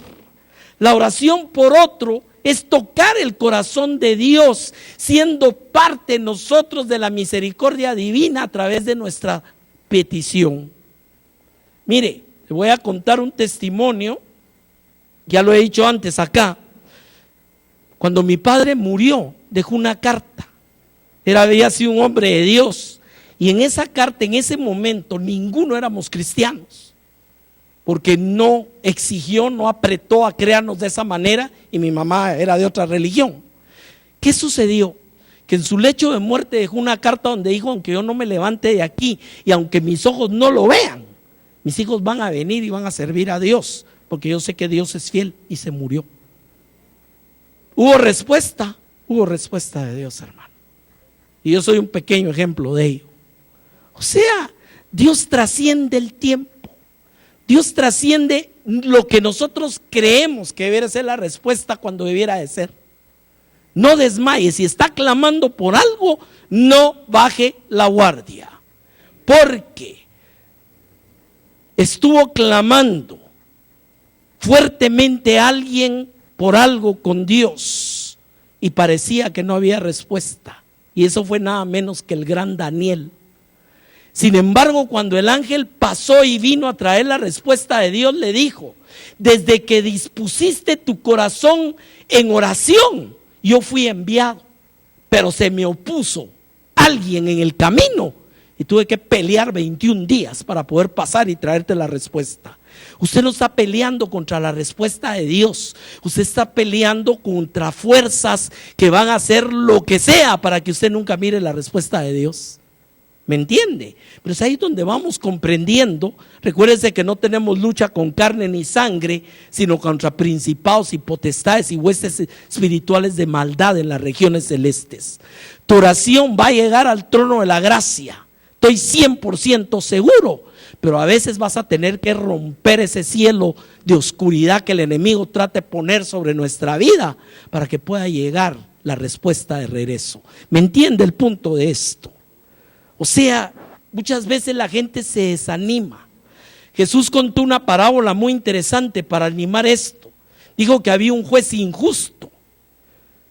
La oración por otro es tocar el corazón de Dios, siendo parte nosotros de la misericordia divina a través de nuestra petición. Mire, le voy a contar un testimonio, ya lo he dicho antes acá. Cuando mi padre murió, dejó una carta. Había sido un hombre de Dios. Y en esa carta, en ese momento, ninguno éramos cristianos. Porque no exigió, no apretó a crearnos de esa manera. Y mi mamá era de otra religión. ¿Qué sucedió? Que en su lecho de muerte dejó una carta donde dijo: aunque yo no me levante de aquí y aunque mis ojos no lo vean, mis hijos van a venir y van a servir a Dios, porque yo sé que Dios es fiel. Y se murió. Hubo respuesta de Dios, hermano. Y yo soy un pequeño ejemplo de ello. O sea, Dios trasciende el tiempo. Dios trasciende lo que nosotros creemos que debería ser la respuesta cuando debiera de ser. No desmaye, si está clamando por algo, no baje la guardia. Porque estuvo clamando fuertemente a alguien por algo con Dios y parecía que no había respuesta. Y eso fue nada menos que el gran Daniel. Sin embargo, cuando el ángel pasó y vino a traer la respuesta de Dios, le dijo: desde que dispusiste tu corazón en oración, yo fui enviado, pero se me opuso alguien en el camino y tuve que pelear 21 días para poder pasar y traerte la respuesta. Usted no está peleando contra la respuesta de Dios, usted está peleando contra fuerzas que van a hacer lo que sea para que usted nunca mire la respuesta de Dios. ¿Me entiende? Pero es ahí donde vamos comprendiendo. Recuérdense que no tenemos lucha con carne ni sangre, sino contra principados y potestades y huestes espirituales de maldad en las regiones celestes. Tu oración va a llegar al trono de la gracia, estoy 100% seguro. Pero a veces vas a tener que romper ese cielo de oscuridad que el enemigo trate de poner sobre nuestra vida para que pueda llegar la respuesta de regreso. ¿Me entiende el punto de esto? O sea, muchas veces la gente se desanima. Jesús contó una parábola muy interesante para animar esto. Dijo que había un juez injusto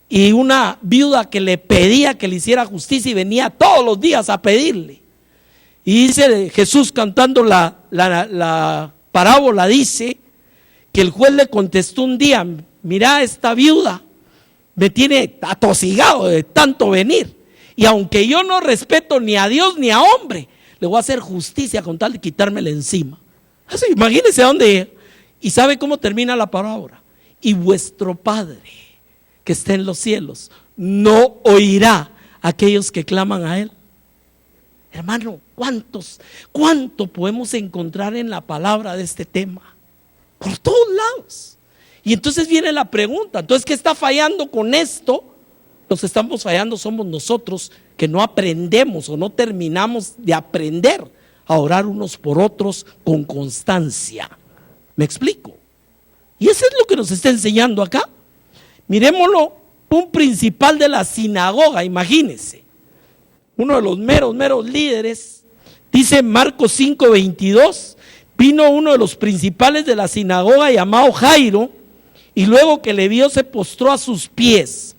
y una viuda que le pedía que le hiciera justicia y venía todos los días a pedirle. Y dice Jesús, cantando la parábola, dice que el juez le contestó un día: mira, esta viuda me tiene atosigado de tanto venir. Y aunque yo no respeto ni a Dios ni a hombre, le voy a hacer justicia con tal de quitármela encima. Así, imagínense a dónde llega. ¿Y sabe cómo termina la parábola? Y vuestro Padre que está en los cielos no oirá a aquellos que claman a Él. Hermano, ¿cuánto podemos encontrar en la palabra de este tema? Por todos lados. Y entonces viene la pregunta, entonces, ¿qué está fallando con esto? Los que estamos fallando somos nosotros, que no aprendemos o no terminamos de aprender a orar unos por otros con constancia. ¿Me explico? Y eso es lo que nos está enseñando acá. Miremoslo, un principal de la sinagoga, imagínense, uno de los meros líderes, dice Marcos 5:22, vino uno de los principales de la sinagoga llamado Jairo, y luego que le vio se postró a sus pies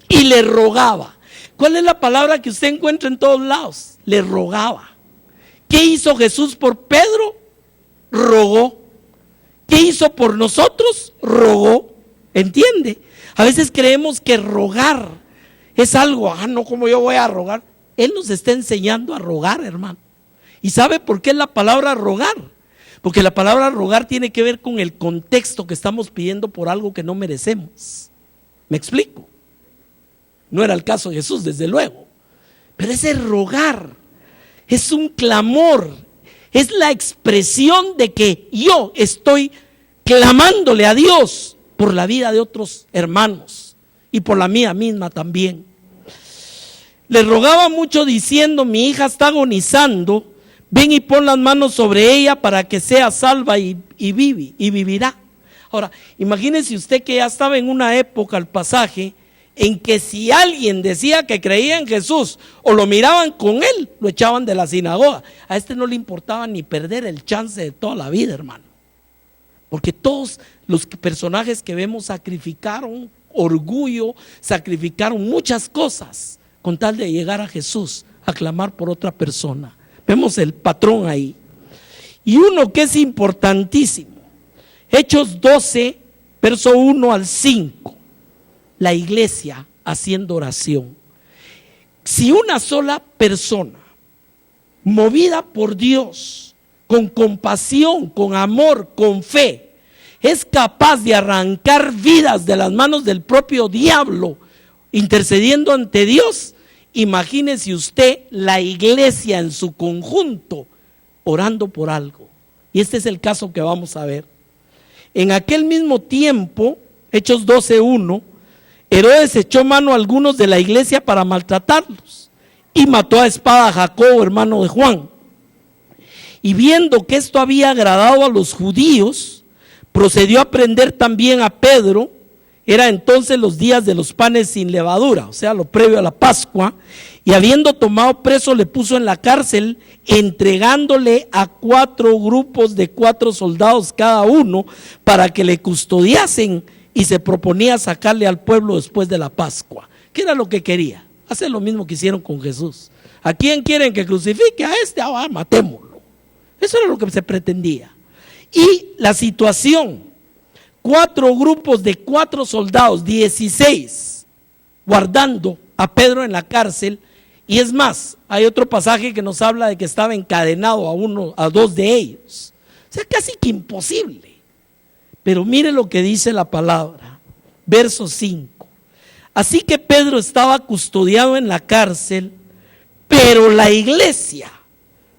y le rogaba. ¿Cuál es la palabra que usted encuentra en todos lados? Le rogaba. ¿Qué hizo Jesús por Pedro? Rogó. ¿Qué hizo por nosotros? Rogó. ¿Entiende? A veces creemos que rogar es algo, no, ¿cómo yo voy a rogar? Él nos está enseñando a rogar, hermano. ¿Y sabe por qué la palabra rogar? Porque la palabra rogar tiene que ver con el contexto que estamos pidiendo por algo que no merecemos. ¿Me explico? No era el caso de Jesús, desde luego. Pero ese rogar es un clamor, es la expresión de que yo estoy clamándole a Dios por la vida de otros hermanos y por la mía misma también. Le rogaba mucho diciendo: mi hija está agonizando, ven y pon las manos sobre ella para que sea salva y vivirá. Ahora, imagínese usted que ya estaba en una época, el pasaje, en que si alguien decía que creía en Jesús o lo miraban con él, lo echaban de la sinagoga. A este no le importaba ni perder el chance de toda la vida, hermano. Porque todos los personajes que vemos sacrificaron orgullo, sacrificaron muchas cosas con tal de llegar a Jesús, a clamar por otra persona. Vemos el patrón ahí. Y uno que es importantísimo, Hechos 12, verso 1 al 5, la iglesia haciendo oración. Si una sola persona, movida por Dios, con compasión, con amor, con fe, es capaz de arrancar vidas de las manos del propio diablo, intercediendo ante Dios, imagínese usted la iglesia en su conjunto orando por algo. Y este es el caso que vamos a ver. En aquel mismo tiempo, Hechos 12:1, Herodes echó mano a algunos de la iglesia para maltratarlos y mató a espada a Jacobo, hermano de Juan. Y viendo que esto había agradado a los judíos, procedió a prender también a Pedro. Era entonces los días de los panes sin levadura, o sea, lo previo a la Pascua, y habiendo tomado preso le puso en la cárcel, entregándole a 4 grupos de 4 soldados cada uno para que le custodiasen, y se proponía sacarle al pueblo después de la Pascua. ¿Qué era lo que quería? Hacer lo mismo que hicieron con Jesús. ¿A quién quieren que crucifique? A este, matémoslo. Eso era lo que se pretendía. Y la situación, 4 grupos de 4 soldados, 16, guardando a Pedro en la cárcel. Y es más, hay otro pasaje que nos habla de que estaba encadenado a 2 de ellos. O sea, casi que imposible. Pero mire lo que dice la palabra, verso 5. Así que Pedro estaba custodiado en la cárcel, pero la iglesia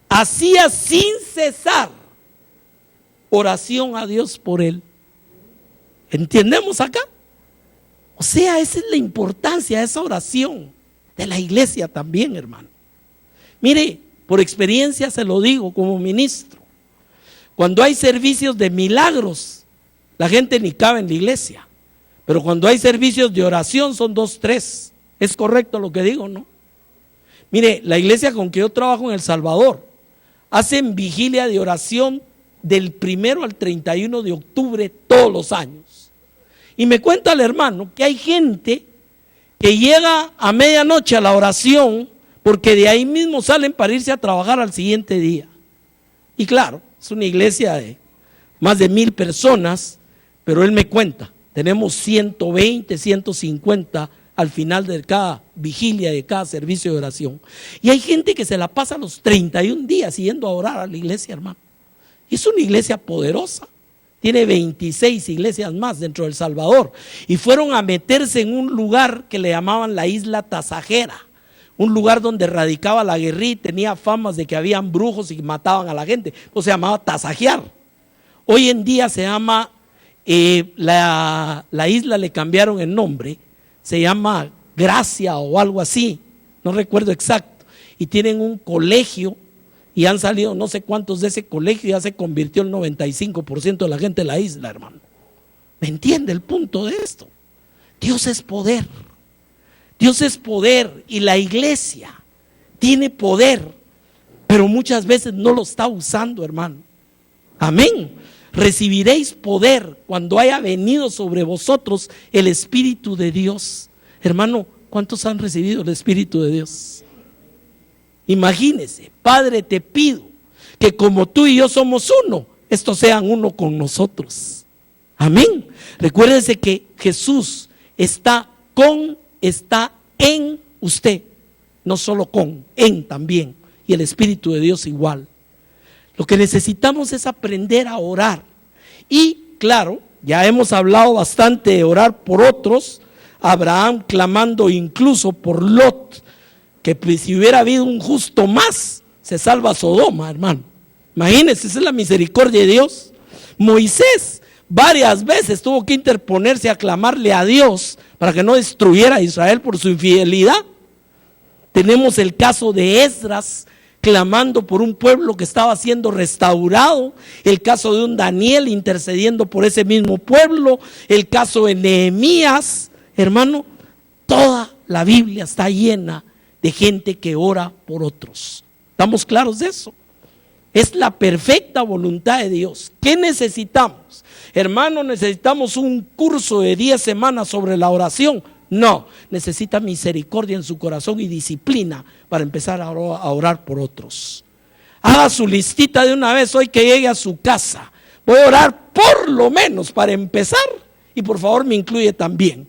hacía sin cesar oración a Dios por él. ¿Entendemos acá? O sea, esa es la importancia de esa oración de la iglesia también, hermano. Mire, por experiencia se lo digo como ministro. Cuando hay servicios de milagros, la gente ni cabe en la iglesia. Pero cuando hay servicios de oración son 2, 3. ¿Es correcto lo que digo, no? Mire, la iglesia con que yo trabajo en El Salvador hacen vigilia de oración del 1 al 31 de octubre todos los años. Y me cuenta el hermano que hay gente que llega a medianoche a la oración porque de ahí mismo salen para irse a trabajar al siguiente día. Y claro, es una iglesia de más de 1000 personas, pero él me cuenta Tenemos 120, 150 al final de cada vigilia, de cada servicio de oración. Y hay gente que se la pasa los 31 días yendo a orar a la iglesia, hermano. Y es una iglesia poderosa. Tiene 26 iglesias más dentro de El Salvador. Y fueron a meterse en un lugar que le llamaban la isla Tasajera. Un lugar donde radicaba la guerrilla y tenía famas de que habían brujos y mataban a la gente. Pues se llamaba Tasajear. Hoy en día se llama, la isla le cambiaron el nombre. Se llama Gracia o algo así, no recuerdo exacto, y tienen un colegio y han salido no sé cuántos de ese colegio, ya se convirtió el 95% de la gente de la isla, hermano. ¿Me entiende el punto de esto? Dios es poder, Dios es poder y la iglesia tiene poder, pero muchas veces no lo está usando, hermano. Amén. Recibiréis poder cuando haya venido sobre vosotros el Espíritu de Dios. Hermano, ¿cuántos han recibido el Espíritu de Dios? Imagínese, Padre, te pido que como tú y yo somos uno, estos sean uno con nosotros. Amén. Recuérdese que Jesús está en usted, no solo con, en también, y el Espíritu de Dios igual. Lo que necesitamos es aprender a orar. Y claro, ya hemos hablado bastante de orar por otros. Abraham clamando incluso por Lot, que si hubiera habido un justo más, se salva Sodoma, hermano. Imagínense, esa es la misericordia de Dios. Moisés varias veces tuvo que interponerse a clamarle a Dios para que no destruyera a Israel por su infidelidad. Tenemos el caso de Esdras, clamando por un pueblo que estaba siendo restaurado, el caso de un Daniel intercediendo por ese mismo pueblo, el caso de Nehemías. Hermano, toda la Biblia está llena de gente que ora por otros. ¿Estamos claros de eso? Es la perfecta voluntad de Dios. ¿Qué necesitamos? Hermano, ¿necesitamos un curso de 10 semanas sobre la oración? No, necesita misericordia en su corazón y disciplina para empezar a orar por otros. Haga su listita de una vez hoy que llegue a su casa. Voy a orar por lo menos para empezar y por favor me incluye también.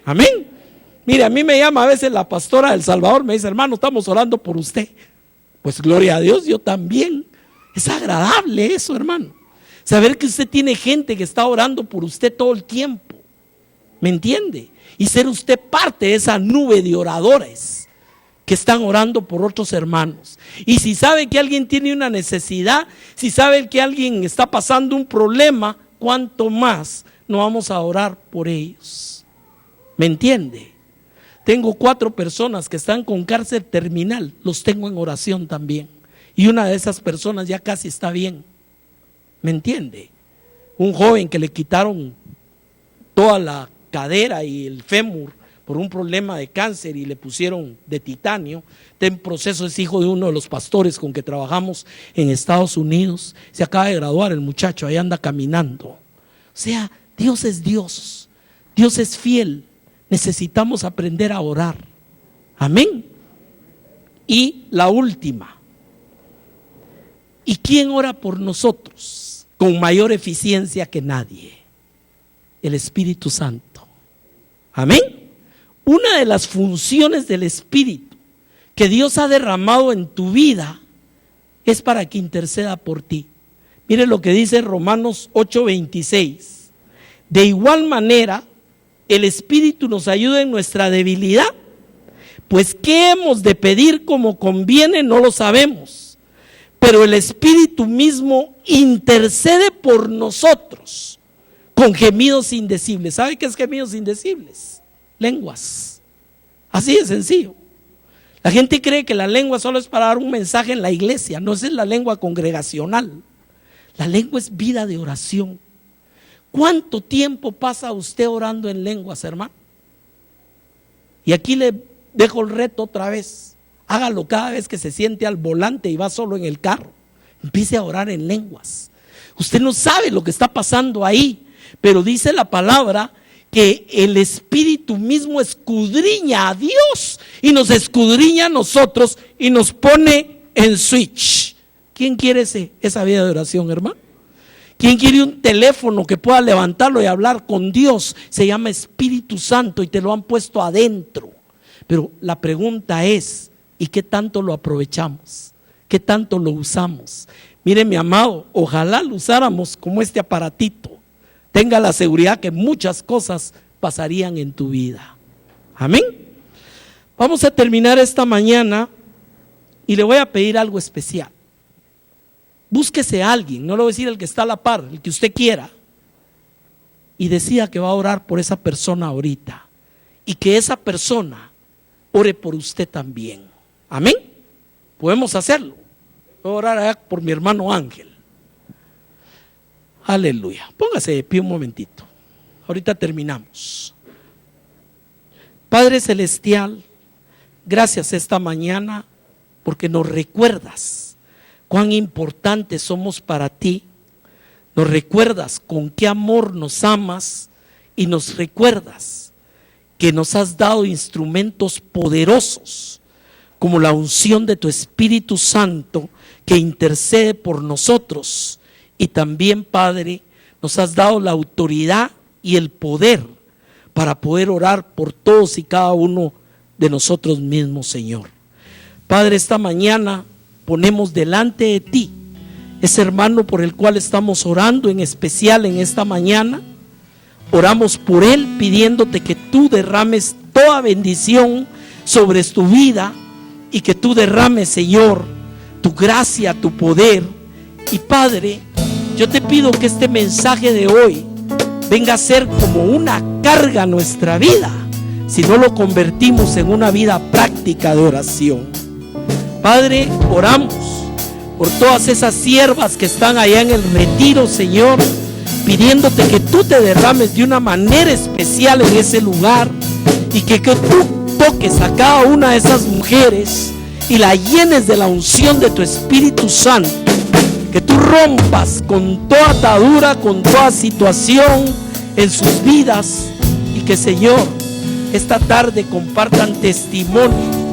Amén. Mire, a mí me llama a veces la pastora del Salvador, me dice, hermano, estamos orando por usted. Pues gloria a Dios, yo también. Es agradable eso, hermano. Saber que usted tiene gente que está orando por usted todo el tiempo. ¿Me entiende? Y ser usted parte de esa nube de oradores que están orando por otros hermanos. Y si sabe que alguien tiene una necesidad, si sabe que alguien está pasando un problema, ¿cuánto más no vamos a orar por ellos? ¿Me entiende? Tengo 4 personas que están con cáncer terminal, los tengo en oración también. Y una de esas personas ya casi está bien. ¿Me entiende? Un joven que le quitaron toda la cadera y el fémur por un problema de cáncer y le pusieron de titanio. Está en proceso, es hijo de uno de los pastores con que trabajamos en Estados Unidos. Se acaba de graduar el muchacho, ahí anda caminando. O sea, Dios es Dios, Dios es fiel. Necesitamos aprender a orar. Amén. Y la última. ¿Y quién ora por nosotros con mayor eficiencia que nadie? El Espíritu Santo. Amén. Una de las funciones del Espíritu que Dios ha derramado en tu vida es para que interceda por ti. Mire lo que dice Romanos 8:26. De igual manera, el Espíritu nos ayuda en nuestra debilidad, pues qué hemos de pedir como conviene no lo sabemos, pero el Espíritu mismo intercede por nosotros con gemidos indecibles. ¿Sabe qué es gemidos indecibles? Lenguas. Así de sencillo. La gente cree que la lengua solo es para dar un mensaje en la iglesia. No, esa es la lengua congregacional. La lengua es vida de oración. ¿Cuánto tiempo pasa usted orando en lenguas, hermano? Y aquí le dejo el reto otra vez. Hágalo cada vez que se siente al volante y va solo en el carro. Empiece a orar en lenguas. Usted no sabe lo que está pasando ahí, pero dice la palabra que el Espíritu mismo escudriña a Dios y nos escudriña a nosotros y nos pone en switch. ¿Quién quiere esa vida de oración, hermano? ¿Quién quiere un teléfono que pueda levantarlo y hablar con Dios? Se llama Espíritu Santo y te lo han puesto adentro. Pero la pregunta es, ¿y qué tanto lo aprovechamos? ¿Qué tanto lo usamos? Mire, mi amado, ojalá lo usáramos como este aparatito. Tenga la seguridad que muchas cosas pasarían en tu vida. Amén. Vamos a terminar esta mañana y le voy a pedir algo especial. Búsquese a alguien, no le voy a decir el que está a la par, el que usted quiera, y decida que va a orar por esa persona ahorita, y que esa persona ore por usted también. Amén. Podemos hacerlo. Voy a orar allá por mi hermano Ángel. Aleluya. Póngase de pie un momentito. Ahorita terminamos. Padre Celestial, gracias esta mañana porque nos recuerdas cuán importantes somos para ti. Nos recuerdas con qué amor nos amas y nos recuerdas que nos has dado instrumentos poderosos como la unción de tu Espíritu Santo que intercede por nosotros, y también, Padre, nos has dado la autoridad y el poder para poder orar por todos y cada uno de nosotros mismos, Señor. Padre, esta mañana ponemos delante de ti ese hermano por el cual estamos orando, en especial en esta mañana. Oramos por él pidiéndote que tú derrames toda bendición sobre tu vida y que tú derrames, Señor, tu gracia, tu poder. Y Padre, yo te pido que este mensaje de hoy venga a ser como una carga a nuestra vida si no lo convertimos en una vida práctica de oración. Padre, oramos por todas esas siervas que están allá en el retiro, Señor, pidiéndote que tú te derrames de una manera especial en ese lugar y que tú toques a cada una de esas mujeres y la llenes de la unción de tu Espíritu Santo, que tú rompas con toda atadura, con toda situación en sus vidas, y que, Señor, esta tarde compartan testimonio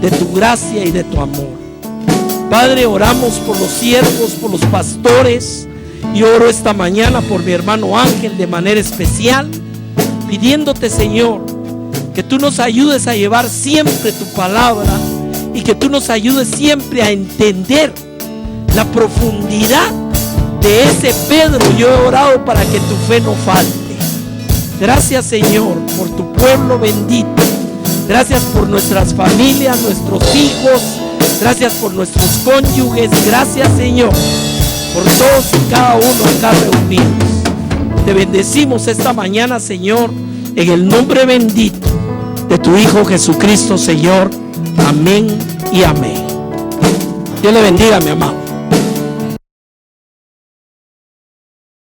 de tu gracia y de tu amor. Padre, oramos por los siervos, por los pastores, y oro esta mañana por mi hermano Ángel de manera especial, pidiéndote, Señor, que tú nos ayudes a llevar siempre tu palabra y que tú nos ayudes siempre a entender la profundidad de ese Pedro. Yo he orado para que tu fe no falte. Gracias, Señor, por tu pueblo bendito. Gracias por nuestras familias, nuestros hijos. Gracias por nuestros cónyuges. Gracias, Señor, por todos y cada uno acá reunidos. Te bendecimos esta mañana, Señor, en el nombre bendito de tu Hijo Jesucristo, Señor. Amén y amén. Dios le bendiga, mi amado.